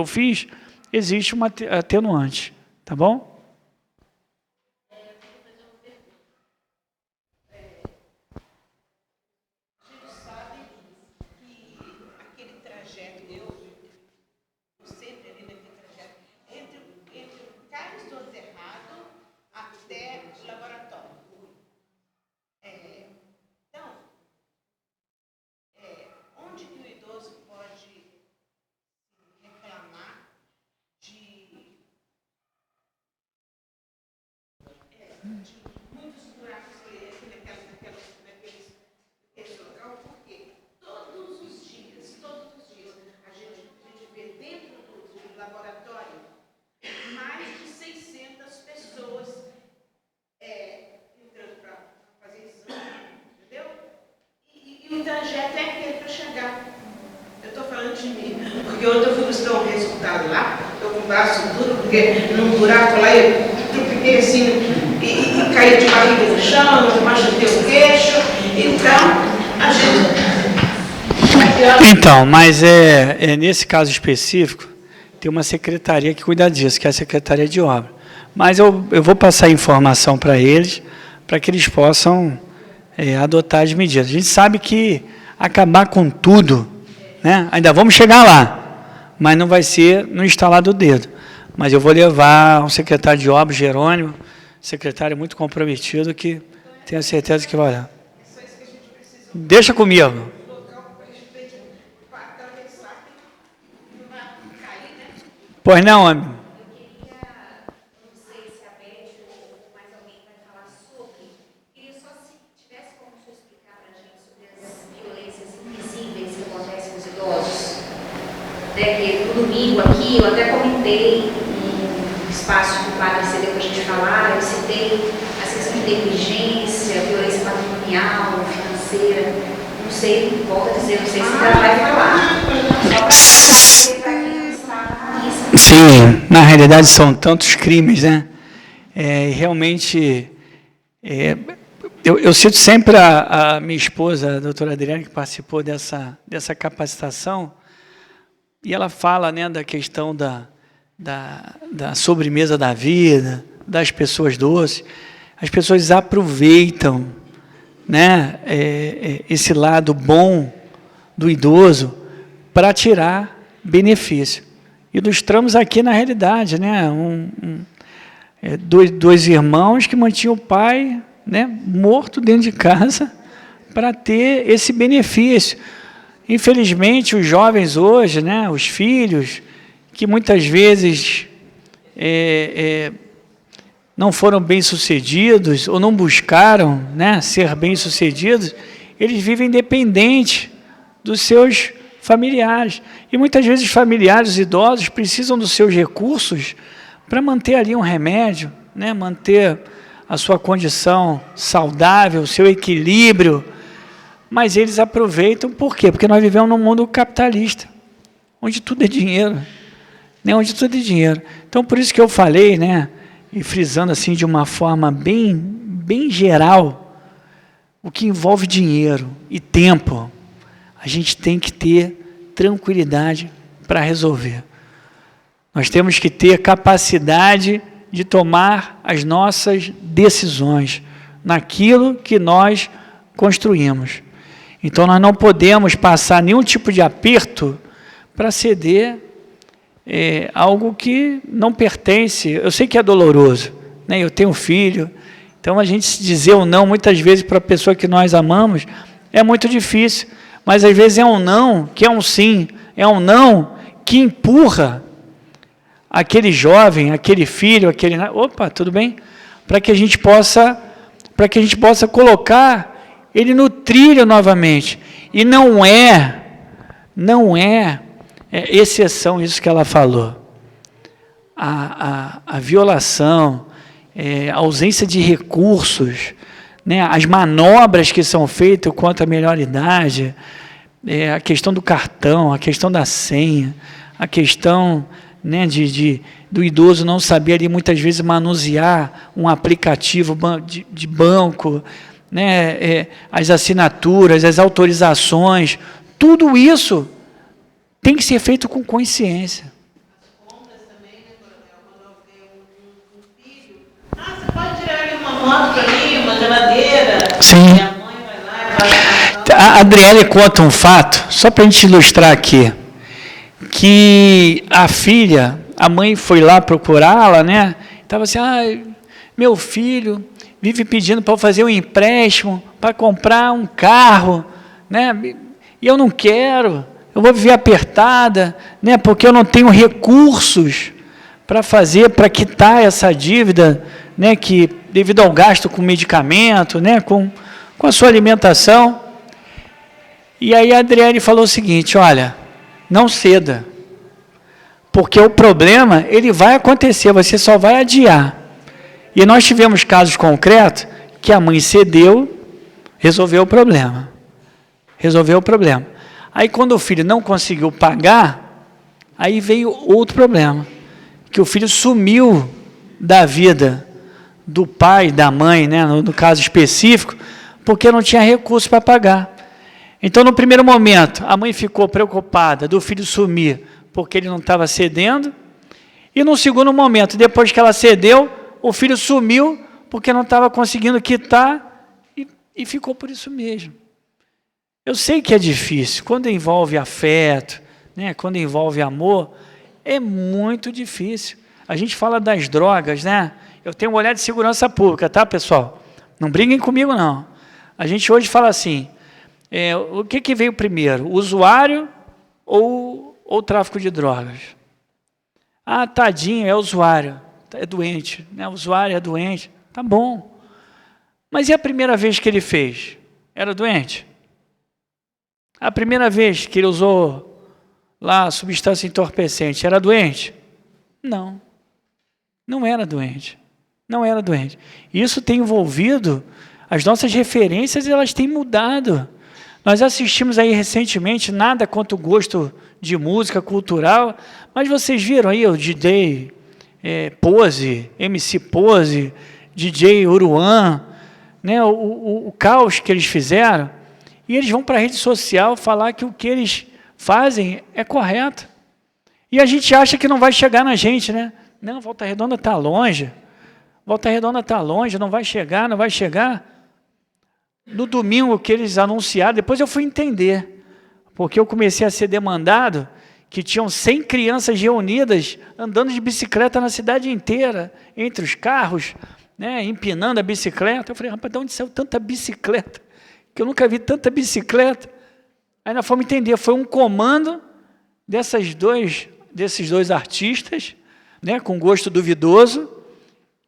fiz, existe uma atenuante, tá bom? O trajeto é aquele para chegar. Eu estou falando de mim. Porque ontem eu fui buscar um resultado lá, estou com o braço duro, porque num buraco lá eu tropiquei assim e caí de barriga no chão, eu machuquei o queixo. Então, a gente. Então, mas nesse caso específico, tem uma secretaria que cuida disso, que é a Secretaria de Obra. Mas eu vou passar a informação para eles que eles possam adotar as medidas. A gente sabe que acabar com tudo, né? Ainda vamos chegar lá, mas não vai ser no instalar do dedo. Mas eu vou levar ao secretário de Obras, Jerônimo, secretário muito comprometido, que tenho certeza que vai dar. Deixa comigo. Pois não, amigo. No domingo aqui, eu até comentei no espaço que o padre cedeu para a gente falar, eu citei a questão de negligência, violência patrimonial, financeira, não sei, volto a dizer, não sei se ela vai falar. Só para quem está isso. Sim, na realidade são tantos crimes, né? Realmente, eu cito sempre a minha esposa, a doutora Adriana, que participou dessa capacitação. E ela fala, né, da questão da sobremesa da vida, das pessoas doces. As pessoas aproveitam, né, esse lado bom do idoso para tirar benefício. Ilustramos aqui na realidade, né, dois irmãos que mantinham o pai, né, morto dentro de casa para ter esse benefício. Infelizmente, os jovens hoje, né, os filhos, que muitas vezes não foram bem-sucedidos ou não buscaram, né, ser bem-sucedidos, eles vivem dependentes dos seus familiares. E muitas vezes os familiares idosos precisam dos seus recursos para manter ali um remédio, né, manter a sua condição saudável, o seu equilíbrio. Mas eles aproveitam, por quê? Porque nós vivemos num mundo capitalista, onde tudo é dinheiro, né? Onde tudo é dinheiro. Então, por isso que eu falei, né, e frisando assim de uma forma bem geral, o que envolve dinheiro e tempo, a gente tem que ter tranquilidade para resolver. Nós temos que ter capacidade de tomar as nossas decisões naquilo que nós construímos. Então, nós não podemos passar nenhum tipo de aperto para ceder algo que não pertence. Eu sei que é doloroso, né? Eu tenho filho, então a gente dizer um não, muitas vezes, para a pessoa que nós amamos, é muito difícil, mas às vezes é um não, que é um sim, é um não, que empurra aquele jovem, aquele filho, opa, tudo bem? Para que a gente possa colocar ele no trilho novamente. E não é exceção isso que ela falou. A violação, a ausência de recursos, né, as manobras que são feitas quanto à melhoridade, a questão do cartão, a questão da senha, a questão, né, do idoso não saber ali muitas vezes manusear um aplicativo de banco, né, as assinaturas, as autorizações, tudo isso tem que ser feito com consciência. As compras também, né, Coronel? Quando eu tenho um filho, você pode tirar ali uma moto para mim, uma geladeira? Sim. E a mãe vai lá e vai... A Adriele conta um fato, só para a gente ilustrar aqui, que a mãe foi lá procurá-la, né? Estava assim, meu filho vive pedindo para eu fazer um empréstimo, para comprar um carro, né? E eu não quero, eu vou viver apertada, né? Porque eu não tenho recursos para quitar essa dívida, né? Que devido ao gasto com medicamento, né? Com a sua alimentação. E aí a Adriele falou o seguinte, olha, não ceda, porque o problema, ele vai acontecer, você só vai adiar. E nós tivemos casos concretos que a mãe cedeu, resolveu o problema. Aí quando o filho não conseguiu pagar, aí veio outro problema, que o filho sumiu da vida do pai, da mãe, né, no caso específico, porque não tinha recurso para pagar. Então, no primeiro momento, a mãe ficou preocupada do filho sumir, porque ele não estava cedendo, e no segundo momento, depois que ela cedeu, o filho sumiu, porque não estava conseguindo quitar, e ficou por isso mesmo. Eu sei que é difícil, quando envolve afeto, né, quando envolve amor, é muito difícil. A gente fala das drogas, né? Eu tenho um olhar de segurança pública, tá, pessoal? Não briguem comigo, não. A gente hoje fala assim, o que veio primeiro, o usuário ou o tráfico de drogas? Tadinho, é usuário, é doente, né? O usuário é doente, tá bom. Mas e a primeira vez que ele fez? Era doente? A primeira vez que ele usou lá substância entorpecente, era doente? Não, não era doente. Isso tem envolvido, as nossas referências, elas têm mudado. Nós assistimos aí recentemente, nada contra o gosto de música cultural, mas vocês viram aí o DJ Pose, MC Pose, DJ Uruan, né, o caos que eles fizeram, e eles vão para a rede social falar que o que eles fazem é correto. E a gente acha que não vai chegar na gente, né? Não, Volta Redonda está longe, não vai chegar. No domingo que eles anunciaram, depois eu fui entender, porque eu comecei a ser demandado, que tinham 100 crianças reunidas, andando de bicicleta na cidade inteira, entre os carros, né, empinando a bicicleta. Eu falei, rapaz, de onde saiu tanta bicicleta? Que eu nunca vi tanta bicicleta. Aí nós fomos entender, foi um comando desses dois artistas, né, com gosto duvidoso,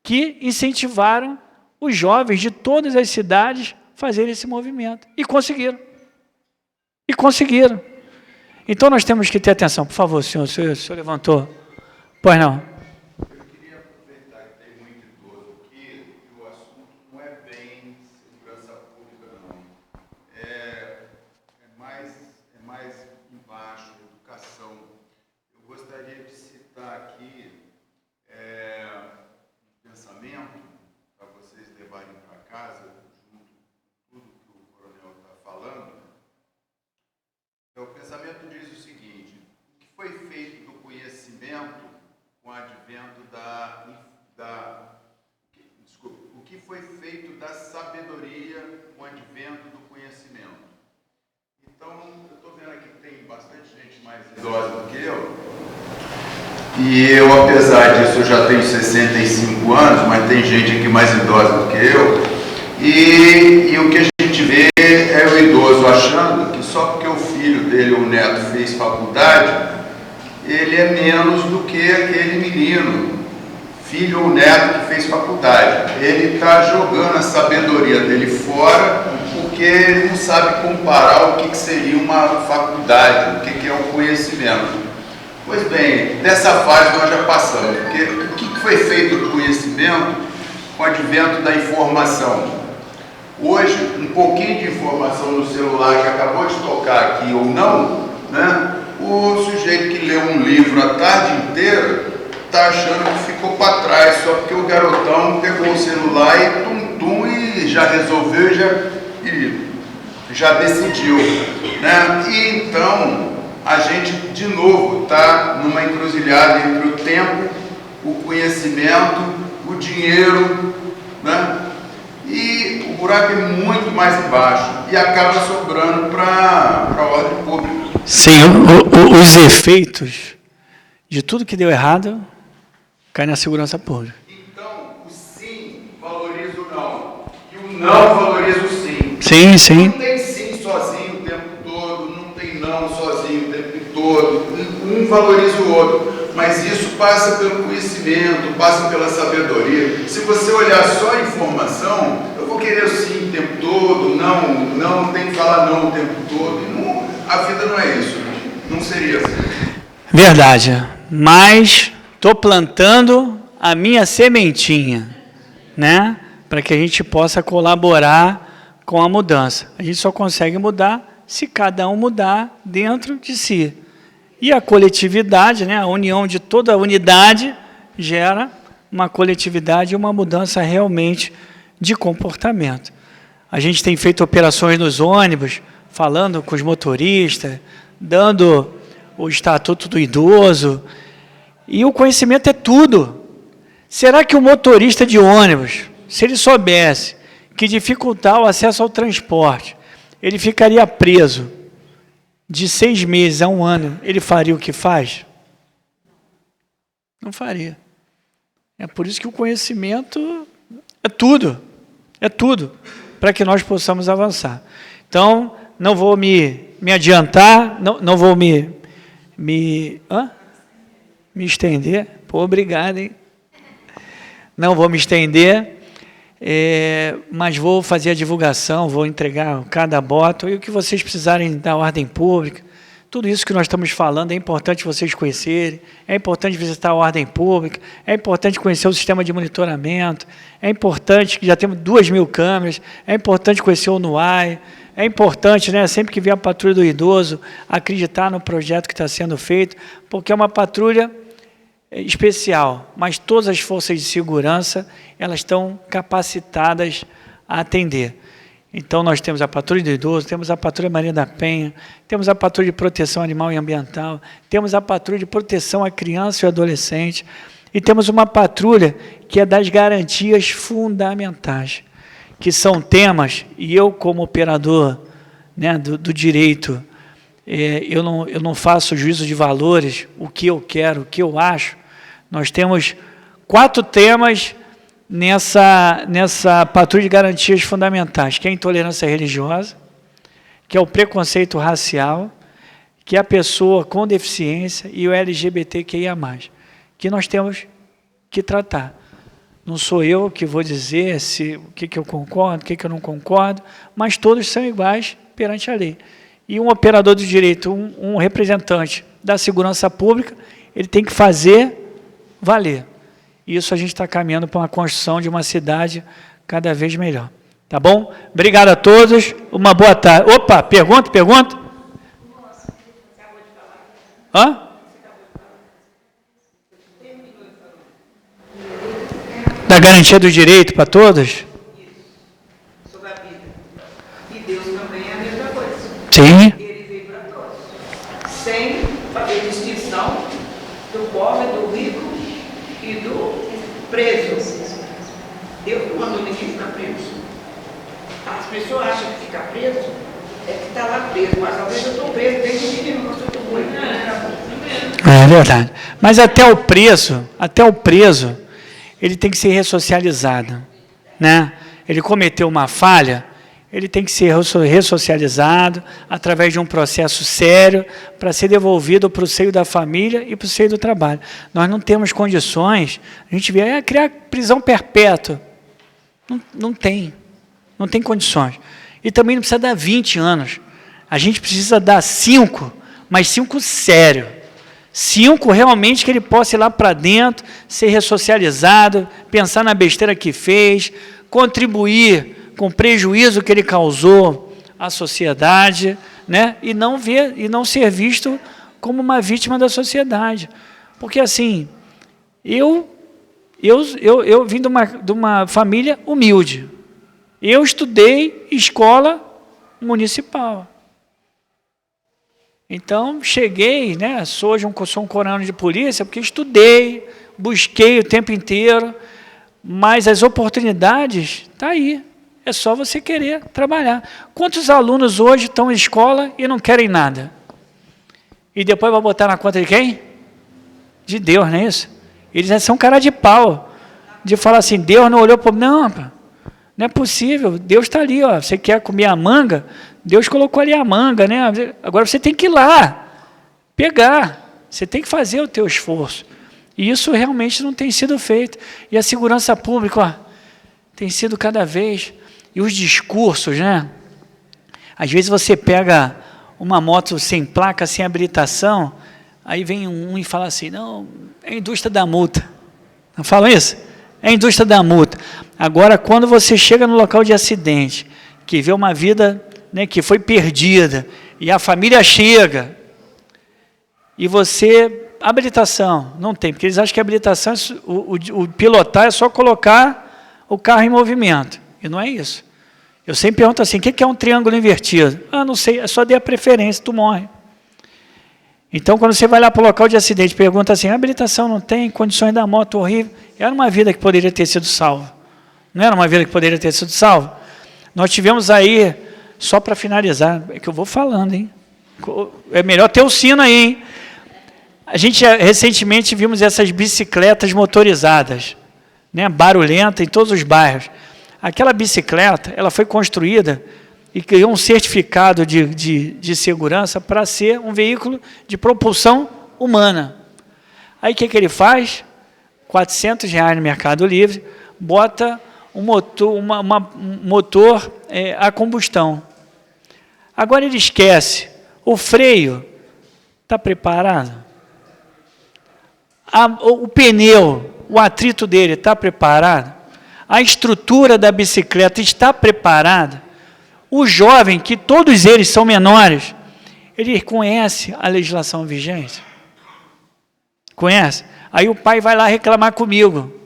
que incentivaram os jovens de todas as cidades fazer esse movimento. E conseguiram. Então, nós temos que ter atenção. Por favor, senhor, o senhor levantou. Pois não. Eu queria aproveitar que tem muito idoso aqui, e o assunto não é bem segurança pública, não. É mais embaixo, educação. Eu gostaria de citar aqui um pensamento, para vocês levarem para casa, o pensamento diz o seguinte: o que foi feito do conhecimento com o advento o que foi feito da sabedoria com o advento do conhecimento? Então, eu estou vendo aqui que tem bastante gente mais idosa do que eu, e eu, apesar disso, eu já tenho 65 anos, mas tem gente aqui mais idosa do que eu, e o que a gente vê é o idoso achando que só porque o filho dele ou o neto fez faculdade, ele é menos do que aquele menino, filho ou neto que fez faculdade. Ele está jogando a sabedoria dele fora porque ele não sabe comparar o que seria uma faculdade, o que é o conhecimento. Pois bem, dessa fase nós já passamos, porque o que foi feito do conhecimento com o advento da informação? Hoje, um pouquinho de informação no celular que acabou de tocar aqui ou não, né? O sujeito que leu um livro a tarde inteira está achando que ficou para trás só porque o garotão pegou o celular e tum-tum e já resolveu e já decidiu, né? E então a gente de novo está numa encruzilhada entre o tempo, o conhecimento, o dinheiro, né? E o buraco é muito mais embaixo e acaba sobrando para a ordem pública. Sim, os efeitos de tudo que deu errado cai na segurança pública. Então, o sim valoriza o não e o não valoriza o sim. Sim, sim. Não tem sim sozinho o tempo todo, não tem não sozinho o tempo todo, um valoriza o outro. Mas isso passa pelo conhecimento, passa pela sabedoria. Se você olhar só a informação, eu vou querer sim o tempo todo, não tem que falar não o tempo todo. E não, a vida não é isso, não seria assim. Verdade, mas estou plantando a minha sementinha, né? Para que a gente possa colaborar com a mudança. A gente só consegue mudar se cada um mudar dentro de si. E a coletividade, né, a união de toda a unidade, gera uma coletividade e uma mudança realmente de comportamento. A gente tem feito operações nos ônibus, falando com os motoristas, dando o estatuto do idoso, e o conhecimento é tudo. Será que o motorista de ônibus, se ele soubesse que dificultar o acesso ao transporte, ele ficaria preso de 6 meses a 1 ano, ele faria o que faz? Não faria. É por isso que o conhecimento é tudo, para que nós possamos avançar. Então, não vou me adiantar, não vou me estender. Pô, obrigado, hein? Não vou me estender, mas vou fazer a divulgação, vou entregar cada voto, e o que vocês precisarem da ordem pública, tudo isso que nós estamos falando, é importante vocês conhecerem, é importante visitar a ordem pública, é importante conhecer o sistema de monitoramento, é importante, que já temos 2.000 câmeras, é importante conhecer o NUAI, é importante, né, sempre que vier a patrulha do idoso, acreditar no projeto que está sendo feito, porque é uma patrulha especial, mas todas as forças de segurança, elas estão capacitadas a atender. Então, nós temos a patrulha do idoso, temos a patrulha Maria da Penha, temos a patrulha de proteção animal e ambiental, temos a patrulha de proteção à criança e ao adolescente, e temos uma patrulha que é das garantias fundamentais, que são temas, e eu, como operador, né, do direito, eu não faço juízo de valores, o que eu quero, o que eu acho. Nós temos 4 temas nessa patrulha de garantias fundamentais, que é a intolerância religiosa, que é o preconceito racial, que é a pessoa com deficiência e o LGBTQIA+, que nós temos que tratar. Não sou eu que vou dizer o que eu concordo, o que eu não concordo, mas todos são iguais perante a lei. E um operador do direito, um representante da segurança pública, ele tem que fazer valer. Isso a gente está caminhando para uma construção de uma cidade cada vez melhor. Tá bom? Obrigado a todos. Uma boa tarde. Opa, pergunta? Hã? Da garantia do direito para todos? Sobre a vida. E Deus também é a mesma coisa. Sim. Ele veio para todos. Sem fazer distinção do pobre, do rico e do preso. Deus não mandou ninguém ficar preso. As pessoas acham que ficar preso é que está lá preso, mas talvez eu estou preso desde menino, mas eu estou muito. É verdade. Mas até o preso, ele tem que ser ressocializado, né? Ele cometeu uma falha, ele tem que ser ressocializado através de um processo sério para ser devolvido para o seio da família e para o seio do trabalho. Nós não temos condições, a gente vê, criar prisão perpétua. Não tem condições. E também não precisa dar 20 anos. A gente precisa dar 5, mas 5 sério. 5 realmente que ele possa ir lá para dentro, ser ressocializado, pensar na besteira que fez, contribuir com o prejuízo que ele causou à sociedade, né? E não ser visto como uma vítima da sociedade. Porque assim, eu vim de uma família humilde. Eu estudei escola municipal. Então, cheguei, né? Sou um coronel de polícia, porque estudei, busquei o tempo inteiro, mas as oportunidades estão aí. É só você querer trabalhar. Quantos alunos hoje estão em escola e não querem nada? E depois vai botar na conta de quem? De Deus, não é isso? Eles já são cara de pau. De falar assim, Deus não olhou para... Não, não é possível. Deus está ali, ó. Você quer comer a manga? Deus colocou ali a manga, né? Agora você tem que ir lá, pegar. Você tem que fazer o teu esforço. E isso realmente não tem sido feito. E a segurança pública, ó, tem sido cada vez... E os discursos, né? Às vezes você pega uma moto sem placa, sem habilitação, aí vem um e fala assim, não, é a indústria da multa. Não falam isso? É a indústria da multa. Agora, quando você chega no local de acidente, que vê uma vida, né, que foi perdida, e a família chega, e você... Habilitação, não tem, porque eles acham que a habilitação, o pilotar é só colocar o carro em movimento. E não é isso. Eu sempre pergunto assim, o que é um triângulo invertido? Ah, não sei, é só dar a preferência, tu morre. Então, quando você vai lá para o local de acidente, pergunta assim, a habilitação não tem, condições da moto horrível. Era uma vida que poderia ter sido salva. Não era uma vida que poderia ter sido salva? Nós tivemos aí, só para finalizar, é que eu vou falando, hein? É melhor ter o sino aí, hein? A gente recentemente vimos essas bicicletas motorizadas, né, barulhenta em todos os bairros. Aquela bicicleta, ela foi construída e criou um certificado de segurança para ser um veículo de propulsão humana. Aí o que ele faz? R$400 no Mercado Livre, bota um motor a combustão. Agora ele esquece, o freio está preparado? O pneu, o atrito dele está preparado? A estrutura da bicicleta está preparada? O jovem, que todos eles são menores, ele conhece a legislação vigente? Conhece? Aí o pai vai lá reclamar comigo.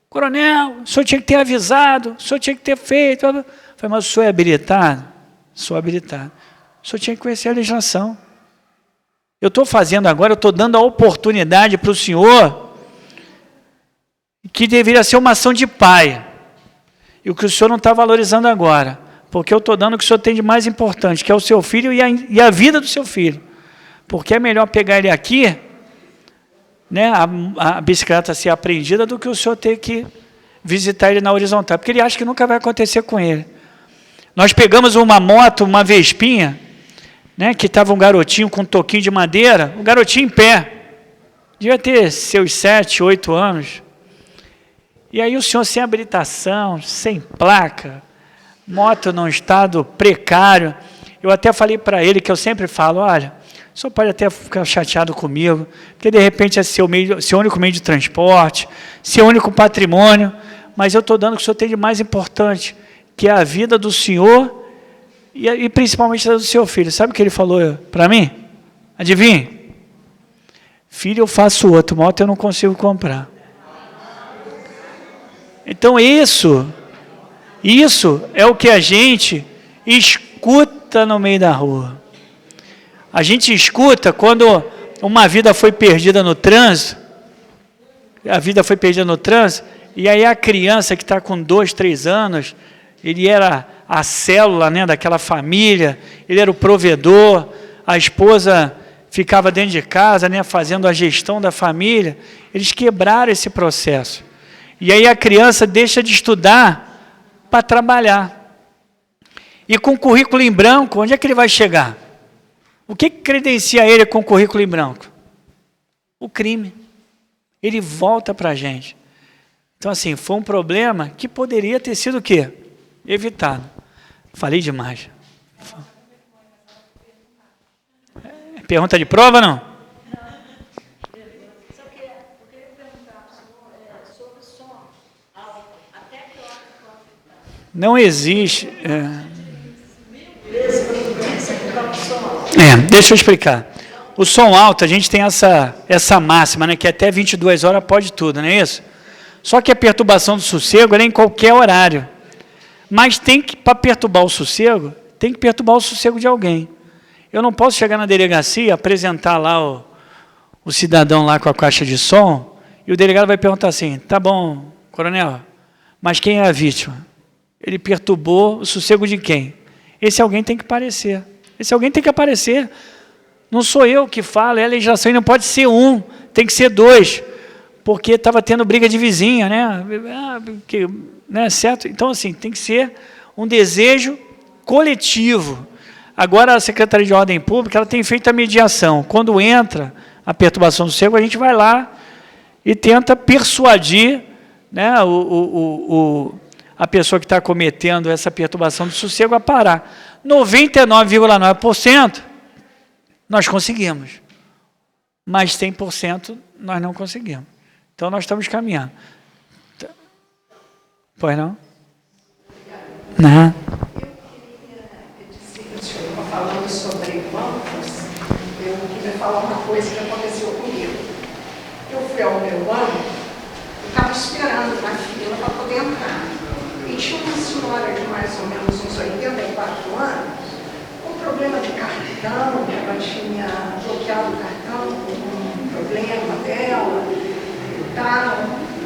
Coronel, o senhor tinha que ter avisado, o senhor tinha que ter feito. Eu falei, mas o senhor é habilitado? Sou habilitado. O senhor tinha que conhecer a legislação. Eu estou fazendo agora, eu estou dando a oportunidade para o senhor, que deveria ser uma ação de pai, e o que o senhor não está valorizando agora, porque eu estou dando o que o senhor tem de mais importante, que é o seu filho e a vida do seu filho, porque é melhor pegar ele aqui, né, a bicicleta ser apreendida, do que o senhor ter que visitar ele na horizontal, porque ele acha que nunca vai acontecer com ele. Nós pegamos uma moto, uma Vespinha, né, que estava um garotinho com um toquinho de madeira, um garotinho em pé, devia ter seus 7, 8 anos, e aí o senhor sem habilitação, sem placa, moto num estado precário. Eu até falei para ele, que eu sempre falo, olha, o senhor pode até ficar chateado comigo, porque de repente é seu único meio de transporte, seu único patrimônio, mas eu estou dando o que o senhor tem de mais importante, que é a vida do senhor e principalmente do seu filho. Sabe o que ele falou para mim? Adivinha? Filho, eu faço outro, moto eu não consigo comprar. Então isso é o que a gente escuta no meio da rua. A gente escuta quando uma vida foi perdida no trânsito, e aí a criança que está com 2, 3 anos, ele era a célula, né, daquela família, ele era o provedor, a esposa ficava dentro de casa, né, fazendo a gestão da família. Eles quebraram esse processo. E aí a criança deixa de estudar para trabalhar. E com currículo em branco, onde é que ele vai chegar? O que credencia ele com currículo em branco? O crime. Ele volta para a gente. Então, assim, foi um problema que poderia ter sido o quê? Evitado. Falei demais. Pergunta de prova, não? Não existe... deixa eu explicar. O som alto, a gente tem essa máxima, né, que até 22 horas pode tudo, não é isso? Só que a perturbação do sossego ela é em qualquer horário. Mas para perturbar o sossego, tem que perturbar o sossego de alguém. Eu não posso chegar na delegacia, apresentar lá o cidadão lá com a caixa de som, e o delegado vai perguntar assim, tá bom, coronel, mas quem é a vítima? Ele perturbou o sossego de quem? Esse alguém tem que aparecer. Esse alguém tem que aparecer. Não sou eu que falo, é a legislação, e não pode ser um, tem que ser dois, porque estava tendo briga de vizinha, né? Certo? Então, assim, tem que ser um desejo coletivo. Agora, a Secretaria de Ordem Pública ela tem feito a mediação. Quando entra a perturbação do sossego, a gente vai lá e tenta persuadir, né, a pessoa que está cometendo essa perturbação do sossego a parar. 99,9% nós conseguimos, mas 100% nós não conseguimos. Então, nós estamos caminhando. Pois não? Não. Falando sobre bancos, eu queria falar uma coisa que aconteceu comigo. Eu fui ao meu banco, eu estava esperando na fila para poder entrar. E tinha uma senhora de mais ou menos uns 84 anos, com problema de cartão, ela tinha bloqueado o cartão com um problema dela e tal.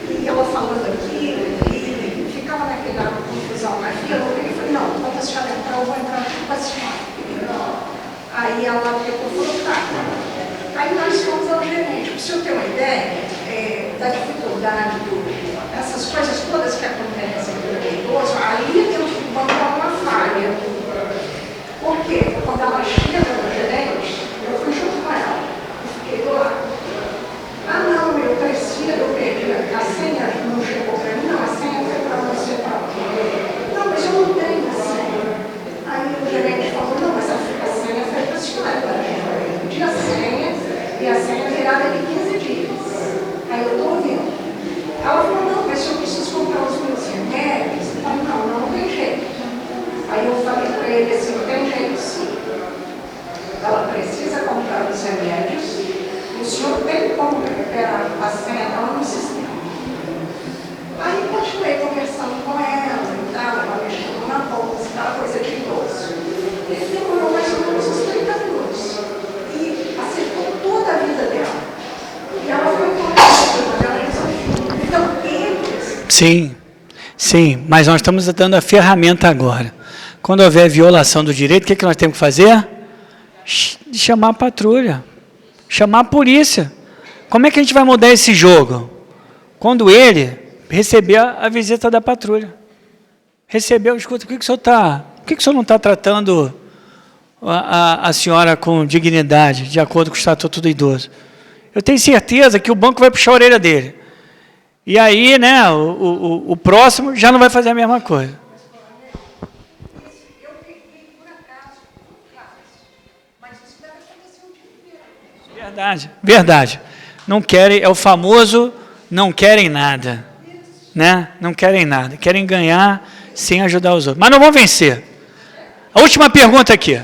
E ela falando aquilo, e ficava naquela confusão na fila. Eu falei, não, quando a senhora entrar, eu vou entrar aqui com a senhora. Aí ela pegou e falou, tá. Aí nós fomos ao gerente. Para o senhor ter uma ideia da dificuldade, essas coisas todas que acontecem no idoso, aí dentro do banco há uma falha. Por quê? Quando ela chega no gerente, eu fui junto com ela e fiquei do lado. Ah, não, eu preciso, eu perdi a senha, não chegou para mim, não, a senha foi para você, para mim. Não, mas eu não tenho a senha. Aí o gerente falou, não, mas a senha foi para a senhora, eu pedi a senha e a senha virada de 15 dias. Aí eu estou ouvindo. Ela falou, não, mas eu preciso comprar os meus remédios. Eu falei, não tem jeito. Aí eu falei para ele assim, tem jeito sim. Ela precisa comprar os remédios. O senhor tem como recuperar a senha dela no sistema. Aí continuei conversando com ela e tal, ela mexendo na bolsa, aquela coisa de idoso. Ele demorou mais ou menos uns 30 minutos. E acertou toda a vida dela. E ela foi conversando, ela resolveu. Então, eles... Sim, mas nós estamos dando a ferramenta agora. Quando houver violação do direito, o que nós temos que fazer? Chamar a patrulha. Chamar a polícia. Como é que a gente vai mudar esse jogo? Quando ele receber a visita da patrulha. Recebeu, escuta, por que o senhor não está tratando a senhora com dignidade, de acordo com o Estatuto do Idoso? Eu tenho certeza que o banco vai puxar a orelha dele. E aí, né, o próximo já não vai fazer a mesma coisa. Eu peguei por acaso, mas isso deve acontecer um dia inteiro. Verdade. Não querem, é o famoso não querem nada. Né? Não querem nada. Querem ganhar sem ajudar os outros. Mas não vão vencer. A última pergunta aqui.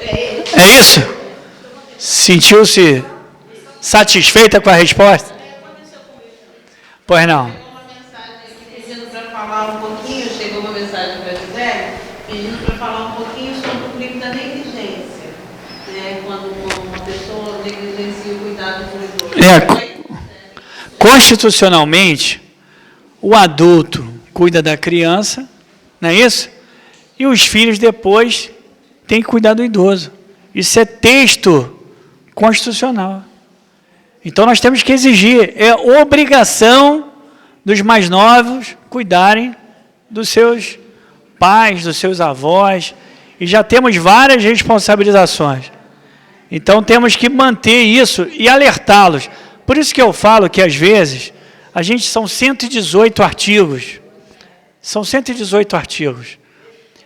É isso? Sentiu-se satisfeita com a resposta? Pois não. Chegou uma mensagem aqui pedindo para falar um pouquinho, chegou uma mensagem para a Gisele, pedindo para falar um pouquinho sobre o crime da negligência, né? Quando uma pessoa negligencia o cuidado do idoso. Constitucionalmente, o adulto cuida da criança, não é isso? E os filhos depois têm que cuidar do idoso. Isso é texto constitucional. Então, nós temos que exigir, é obrigação dos mais novos cuidarem dos seus pais, dos seus avós, e já temos várias responsabilizações. Então, temos que manter isso e alertá-los. Por isso que eu falo que, às vezes, são 118 artigos. São 118 artigos.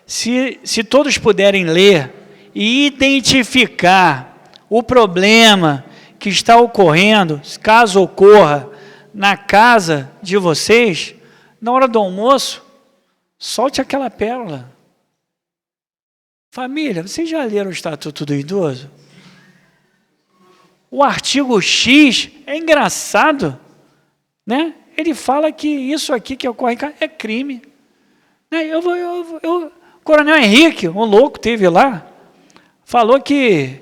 Se todos puderem ler e identificar o problema que está ocorrendo, caso ocorra na casa de vocês, na hora do almoço, solte aquela pérola. Família, vocês já leram o Estatuto do Idoso? O artigo X é engraçado, né? Ele fala que isso aqui que ocorre em casa é crime. O Coronel Henrique, um louco, teve lá, falou que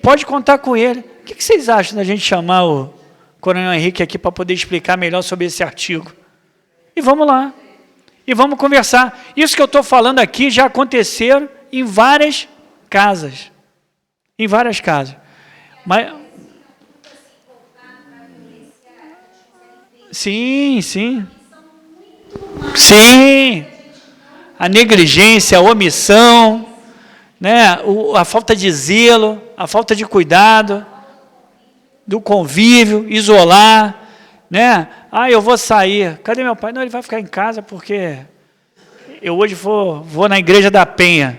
pode contar com ele. O que vocês acham da gente chamar o Coronel Henrique aqui para poder explicar melhor sobre esse artigo? E vamos lá. E vamos conversar. Isso que eu estou falando aqui já aconteceu em várias casas. Em várias casas. Mas... Sim. Sim. A negligência, a omissão, né? A falta de zelo, a falta de cuidado, do convívio, isolar, né? Eu vou sair. Cadê meu pai? Não, ele vai ficar em casa porque eu hoje vou na igreja da Penha,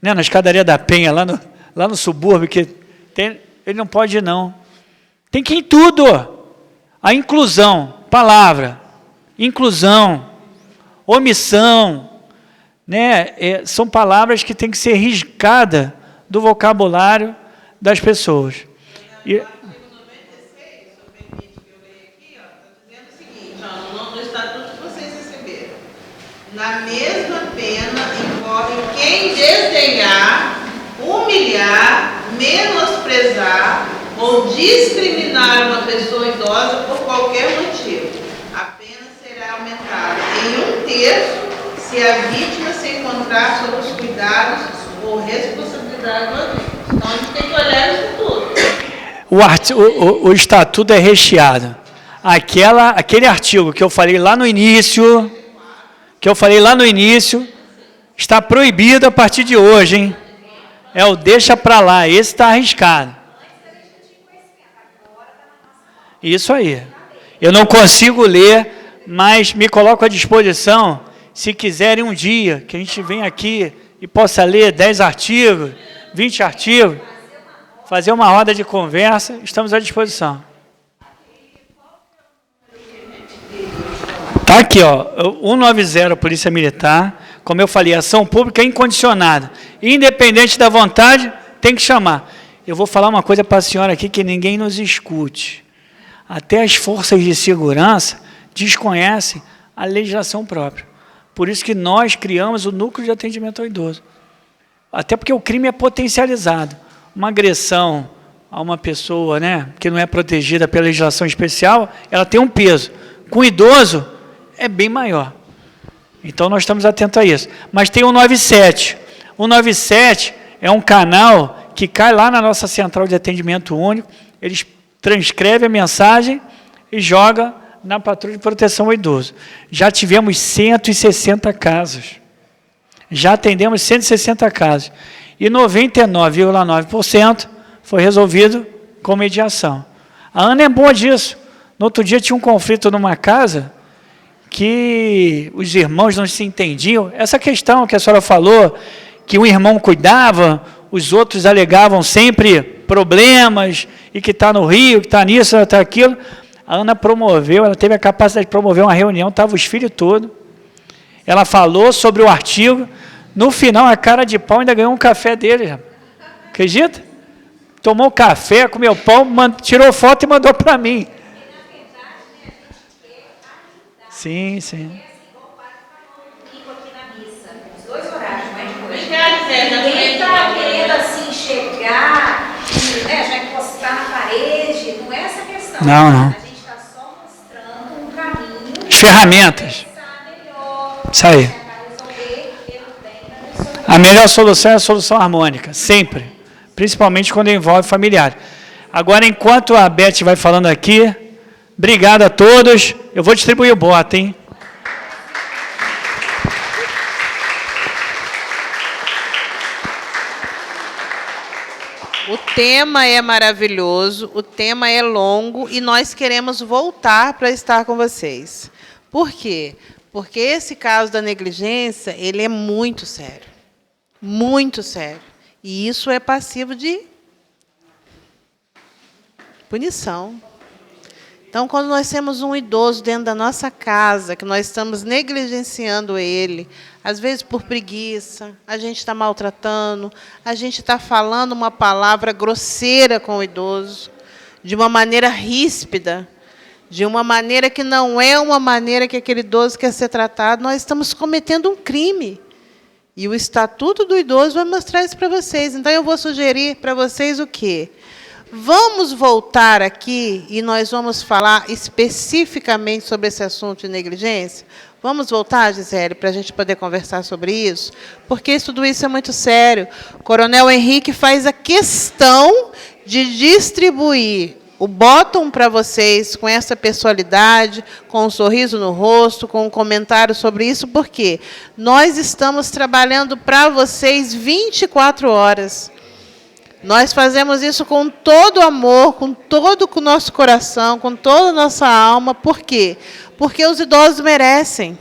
né? Na escadaria da Penha, lá no subúrbio, que ele não pode ir, não. Tem que ir em tudo. A inclusão, palavra, inclusão, omissão, né? São palavras que têm que ser riscadas do vocabulário das pessoas. E... No Estatuto que vocês receberam. Na mesma pena incorre quem desdenhar, humilhar, menosprezar ou discriminar uma pessoa idosa por qualquer motivo. A pena será aumentada em 1/3 se a vítima se encontrar sob os cuidados ou responsabilidade do adulto. Então, a gente tem que olhar isso tudo. O Estatuto é recheado. Aquele artigo que eu falei lá no início, está proibido a partir de hoje, hein? É o deixa para lá, esse está arriscado. Isso aí. Eu não consigo ler, mas me coloco à disposição, se quiserem um dia, que a gente venha aqui e possa ler 10 artigos, 20 artigos, fazer uma roda de conversa, estamos à disposição. Está aqui, ó, 190, Polícia Militar, como eu falei, ação pública incondicionada. Independente da vontade, tem que chamar. Eu vou falar uma coisa para a senhora aqui que ninguém nos escute. Até as forças de segurança desconhecem a legislação própria. Por isso que nós criamos o Núcleo de Atendimento ao Idoso. Até porque o crime é potencializado. Uma agressão a uma pessoa, né, que não é protegida pela legislação especial, ela tem um peso. Com o idoso, é bem maior. Então, nós estamos atentos a isso. Mas tem o 97. O 97 é um canal que cai lá na nossa central de atendimento único, eles transcrevem a mensagem e joga na Patrulha de Proteção ao Idoso. Já tivemos 160 casos. Já atendemos 160 casos. E 99,9% foi resolvido com mediação. A Ana é boa disso. No outro dia tinha um conflito numa casa que os irmãos não se entendiam. Essa questão que a senhora falou, que um irmão cuidava, os outros alegavam sempre problemas, e que está no Rio, que está nisso, está aquilo. A Ana promoveu, ela teve a capacidade de promover uma reunião, estavam os filhos todos. Ela falou sobre o artigo, no final, a cara de pau ainda ganhou um café dele. Acredita? Tomou café, comeu pão, tirou foto e mandou para mim. Sim. Ninguém está querendo assim chegar, né, já encostar na parede, não é essa a questão. Não. A gente está só mostrando um caminho. Ferramentas. Isso aí. A melhor solução é a solução harmônica, sempre. Principalmente quando envolve familiar. Agora, enquanto a Beth vai falando aqui, obrigado a todos. Eu vou distribuir o bote, hein? O tema é maravilhoso, o tema é longo e nós queremos voltar para estar com vocês. Por quê? Porque esse caso da negligência, ele é muito sério. Muito sério. E isso é passivo de punição. Então, quando nós temos um idoso dentro da nossa casa, que nós estamos negligenciando ele, às vezes por preguiça, a gente está maltratando, a gente está falando uma palavra grosseira com o idoso, de uma maneira ríspida, de uma maneira que não é uma maneira que aquele idoso quer ser tratado, nós estamos cometendo um crime. E o Estatuto do Idoso vai mostrar isso para vocês. Então, eu vou sugerir para vocês o quê? Vamos voltar aqui e nós vamos falar especificamente sobre esse assunto de negligência? Vamos voltar, Gisele, para a gente poder conversar sobre isso? Porque tudo isso é muito sério. O Coronel Henrique faz a questão de distribuir o bottom para vocês com essa pessoalidade, com um sorriso no rosto, com um comentário sobre isso, porque nós estamos trabalhando para vocês 24 horas. Nós fazemos isso com todo o amor, com todo o nosso coração, com toda a nossa alma. Por quê? Porque os idosos merecem.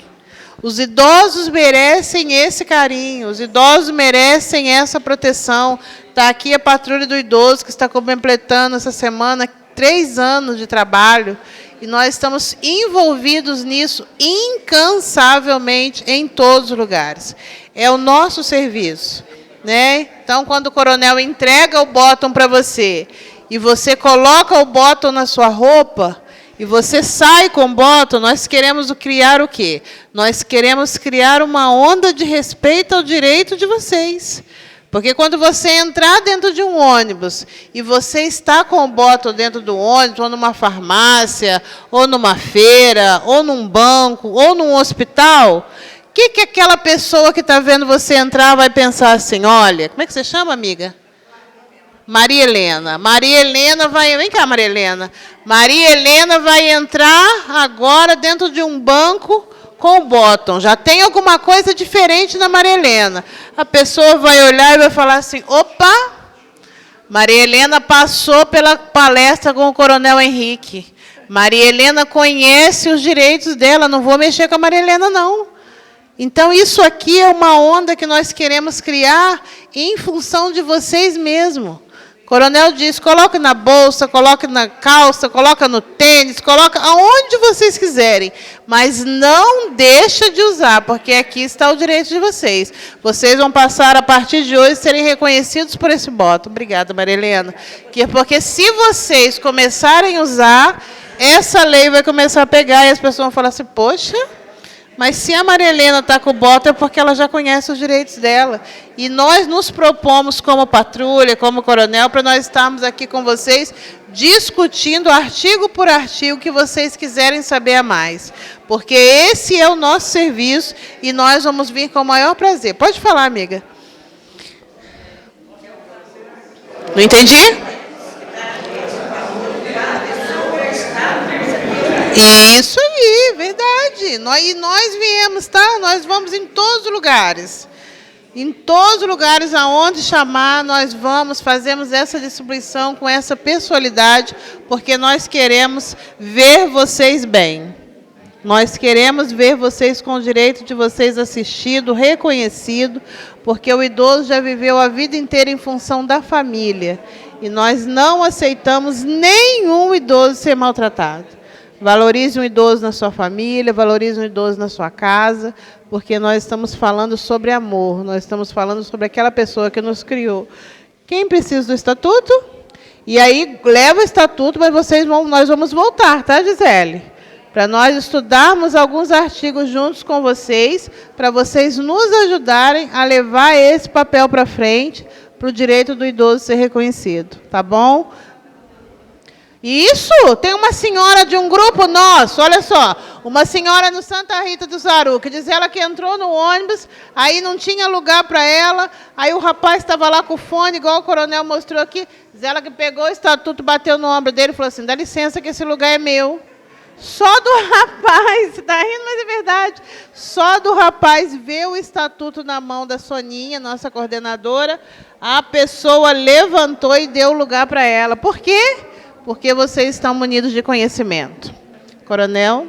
Os idosos merecem esse carinho, os idosos merecem essa proteção. Está aqui a Patrulha do Idoso, que está completando essa semana 3 anos de trabalho, e nós estamos envolvidos nisso incansavelmente em todos os lugares. É o nosso serviço. Né? Então, quando o coronel entrega o bottom para você, e você coloca o bottom na sua roupa, e você sai com o bottom, nós queremos criar o quê? Nós queremos criar uma onda de respeito ao direito de vocês. Porque quando você entrar dentro de um ônibus, e você está com o bottom dentro do ônibus, ou numa farmácia, ou numa feira, ou num banco, ou num hospital, o que aquela pessoa que está vendo você entrar vai pensar assim? Olha, como é que você chama, amiga? Maria Helena. Maria Helena vai... Vem cá, Maria Helena. Maria Helena vai entrar agora dentro de um banco com o bottom. Já tem alguma coisa diferente na Maria Helena. A pessoa vai olhar e vai falar assim, opa, Maria Helena passou pela palestra com o Coronel Henrique. Maria Helena conhece os direitos dela, não vou mexer com a Maria Helena, não. Então, isso aqui é uma onda que nós queremos criar em função de vocês mesmos. O coronel diz, coloque na bolsa, coloque na calça, coloque no tênis, coloque aonde vocês quiserem. Mas não deixa de usar, porque aqui está o direito de vocês. Vocês vão passar, a partir de hoje, serem reconhecidos por esse bottom. Obrigada, Maria Helena. Porque se vocês começarem a usar, essa lei vai começar a pegar e as pessoas vão falar assim, poxa... Mas se a Maria Helena está com o bottom é porque ela já conhece os direitos dela. E nós nos propomos como patrulha, como coronel, para nós estarmos aqui com vocês, discutindo artigo por artigo que vocês quiserem saber a mais. Porque esse é o nosso serviço e nós vamos vir com o maior prazer. Pode falar, amiga. Não entendi? Isso aí, verdade. Nós viemos, tá? Nós vamos em todos os lugares. Em todos os lugares aonde chamar, nós vamos, fazemos essa distribuição com essa pessoalidade, porque nós queremos ver vocês bem. Nós queremos ver vocês com o direito de vocês assistido, reconhecido, porque o idoso já viveu a vida inteira em função da família. E nós não aceitamos nenhum idoso ser maltratado. Valorize um idoso na sua família, valorize um idoso na sua casa, porque nós estamos falando sobre amor, nós estamos falando sobre aquela pessoa que nos criou. Quem precisa do estatuto? E aí, leva o estatuto, mas nós vamos voltar, tá, Gisele? Para nós estudarmos alguns artigos juntos com vocês, para vocês nos ajudarem a levar esse papel para frente, para o direito do idoso ser reconhecido, tá bom? Isso, tem uma senhora de um grupo nosso, olha só, uma senhora no Santa Rita do Zaru, que diz ela que entrou no ônibus, aí não tinha lugar para ela, aí o rapaz estava lá com o fone, igual o coronel mostrou aqui, diz ela que pegou o estatuto, bateu no ombro dele e falou assim, dá licença que esse lugar é meu. Só do rapaz, está rindo, mas é verdade, só do rapaz ver o estatuto na mão da Soninha, nossa coordenadora, A pessoa levantou e deu lugar para ela. Por quê? Porque vocês estão munidos de conhecimento. Coronel?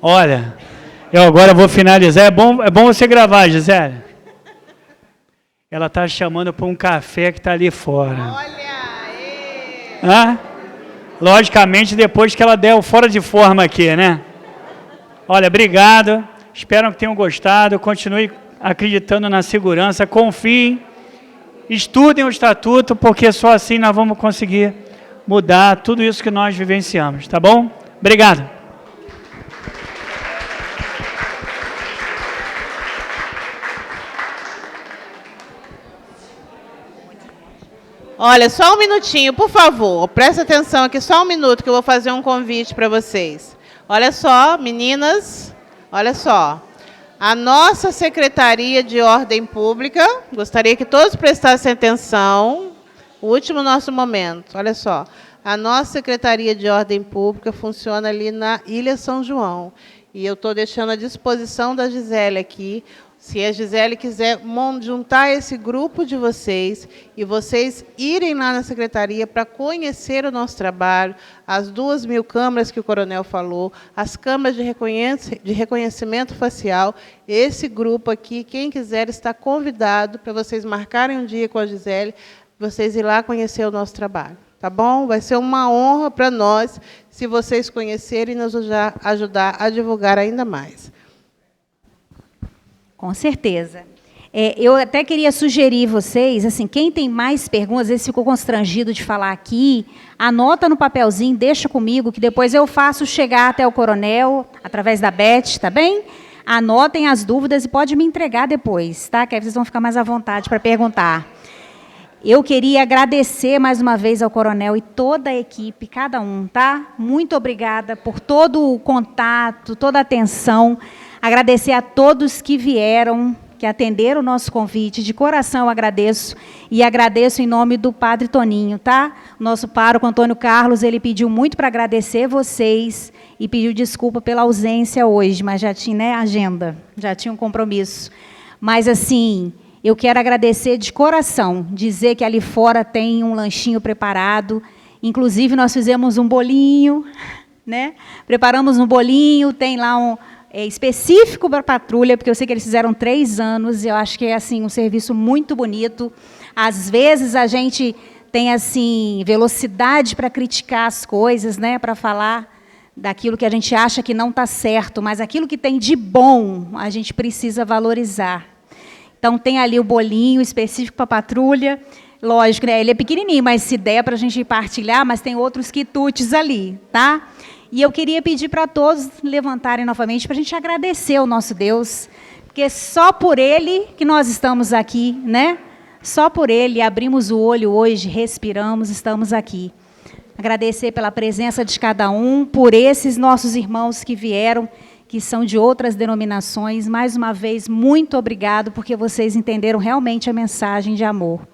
Olha, eu agora vou finalizar. É bom você gravar, Gisele. Ela está chamando para um café que está ali fora. Olha aí! Ah? Logicamente, depois que ela der o fora de forma aqui, né? Olha, obrigado. Espero que tenham gostado. Continue acreditando na segurança. Confiem. Estudem o estatuto, porque só assim nós vamos conseguir mudar tudo isso que nós vivenciamos. Tá bom? Obrigado. Olha, só um minutinho, por favor. Presta atenção aqui, só um minuto, que eu vou fazer um convite para vocês. Olha só, meninas, olha só. A nossa Secretaria de Ordem Pública, gostaria que todos prestassem atenção. O último nosso momento, olha só. A nossa Secretaria de Ordem Pública funciona ali na Ilha São João. E eu estou deixando à disposição da Gisele aqui. Se a Gisele quiser juntar esse grupo de vocês e vocês irem lá na secretaria para conhecer o nosso trabalho, as 2.000 câmeras que o coronel falou, as câmeras de reconhecimento facial, esse grupo aqui, quem quiser, está convidado para vocês marcarem um dia com a Gisele, vocês ir lá conhecer o nosso trabalho. Tá bom? Vai ser uma honra para nós se vocês conhecerem e nos ajudar a divulgar ainda mais. Com certeza. Eu até queria sugerir vocês, assim, quem tem mais perguntas, às vezes ficou constrangido de falar aqui, anota no papelzinho, deixa comigo, que depois eu faço chegar até o coronel, através da Beth, tá bem? Anotem as dúvidas e pode me entregar depois, tá? Que aí vocês vão ficar mais à vontade para perguntar. Eu queria agradecer mais uma vez ao coronel e toda a equipe, cada um, tá? Muito obrigada por todo o contato, toda a atenção. Agradecer a todos que vieram, que atenderam o nosso convite. De coração eu agradeço. E agradeço em nome do Padre Toninho, tá? Nosso pároco Antônio Carlos, ele pediu muito para agradecer vocês e pediu desculpa pela ausência hoje, mas já tinha, né, agenda, já tinha um compromisso. Mas, assim, eu quero agradecer de coração, dizer que ali fora tem um lanchinho preparado. Inclusive, nós fizemos um bolinho, né? Preparamos um bolinho, tem lá um... específico para a patrulha, porque eu sei que eles fizeram 3 anos, e eu acho que é assim, um serviço muito bonito. Às vezes a gente tem assim, velocidade para criticar as coisas, né, para falar daquilo que a gente acha que não está certo, mas aquilo que tem de bom, a gente precisa valorizar. Então, tem ali o bolinho específico para a patrulha. Lógico, né, ele é pequenininho, mas se der para a gente partilhar, mas tem outros quitutes ali, tá? E eu queria pedir para todos levantarem novamente para a gente agradecer ao nosso Deus, porque só por Ele que nós estamos aqui, né? Só por Ele, abrimos o olho hoje, respiramos, estamos aqui. Agradecer pela presença de cada um, por esses nossos irmãos que vieram, que são de outras denominações. Mais uma vez, muito obrigado, porque vocês entenderam realmente a mensagem de amor.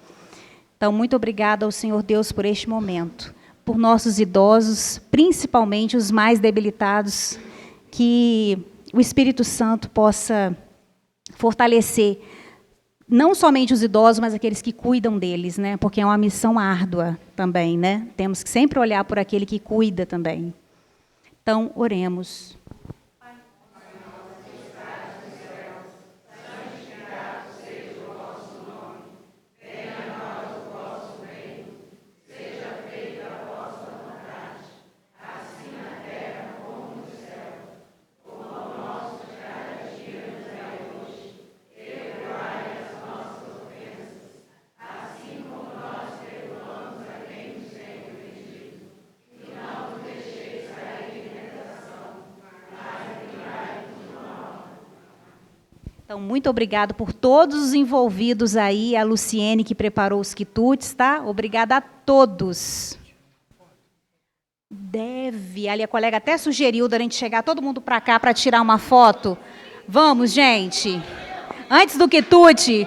Então, muito obrigada ao Senhor Deus por este momento. Por nossos idosos, principalmente os mais debilitados, que o Espírito Santo possa fortalecer, não somente os idosos, mas aqueles que cuidam deles, né? Porque é uma missão árdua também, né? Temos que sempre olhar por aquele que cuida também. Então, oremos. Então, muito obrigado por todos os envolvidos aí, a Luciene que preparou os quitutes, tá? Obrigada a todos. Ali a colega até sugeriu, da gente chegar todo mundo para cá para tirar uma foto. Vamos, gente. Antes do quitute,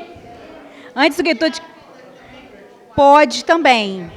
pode também.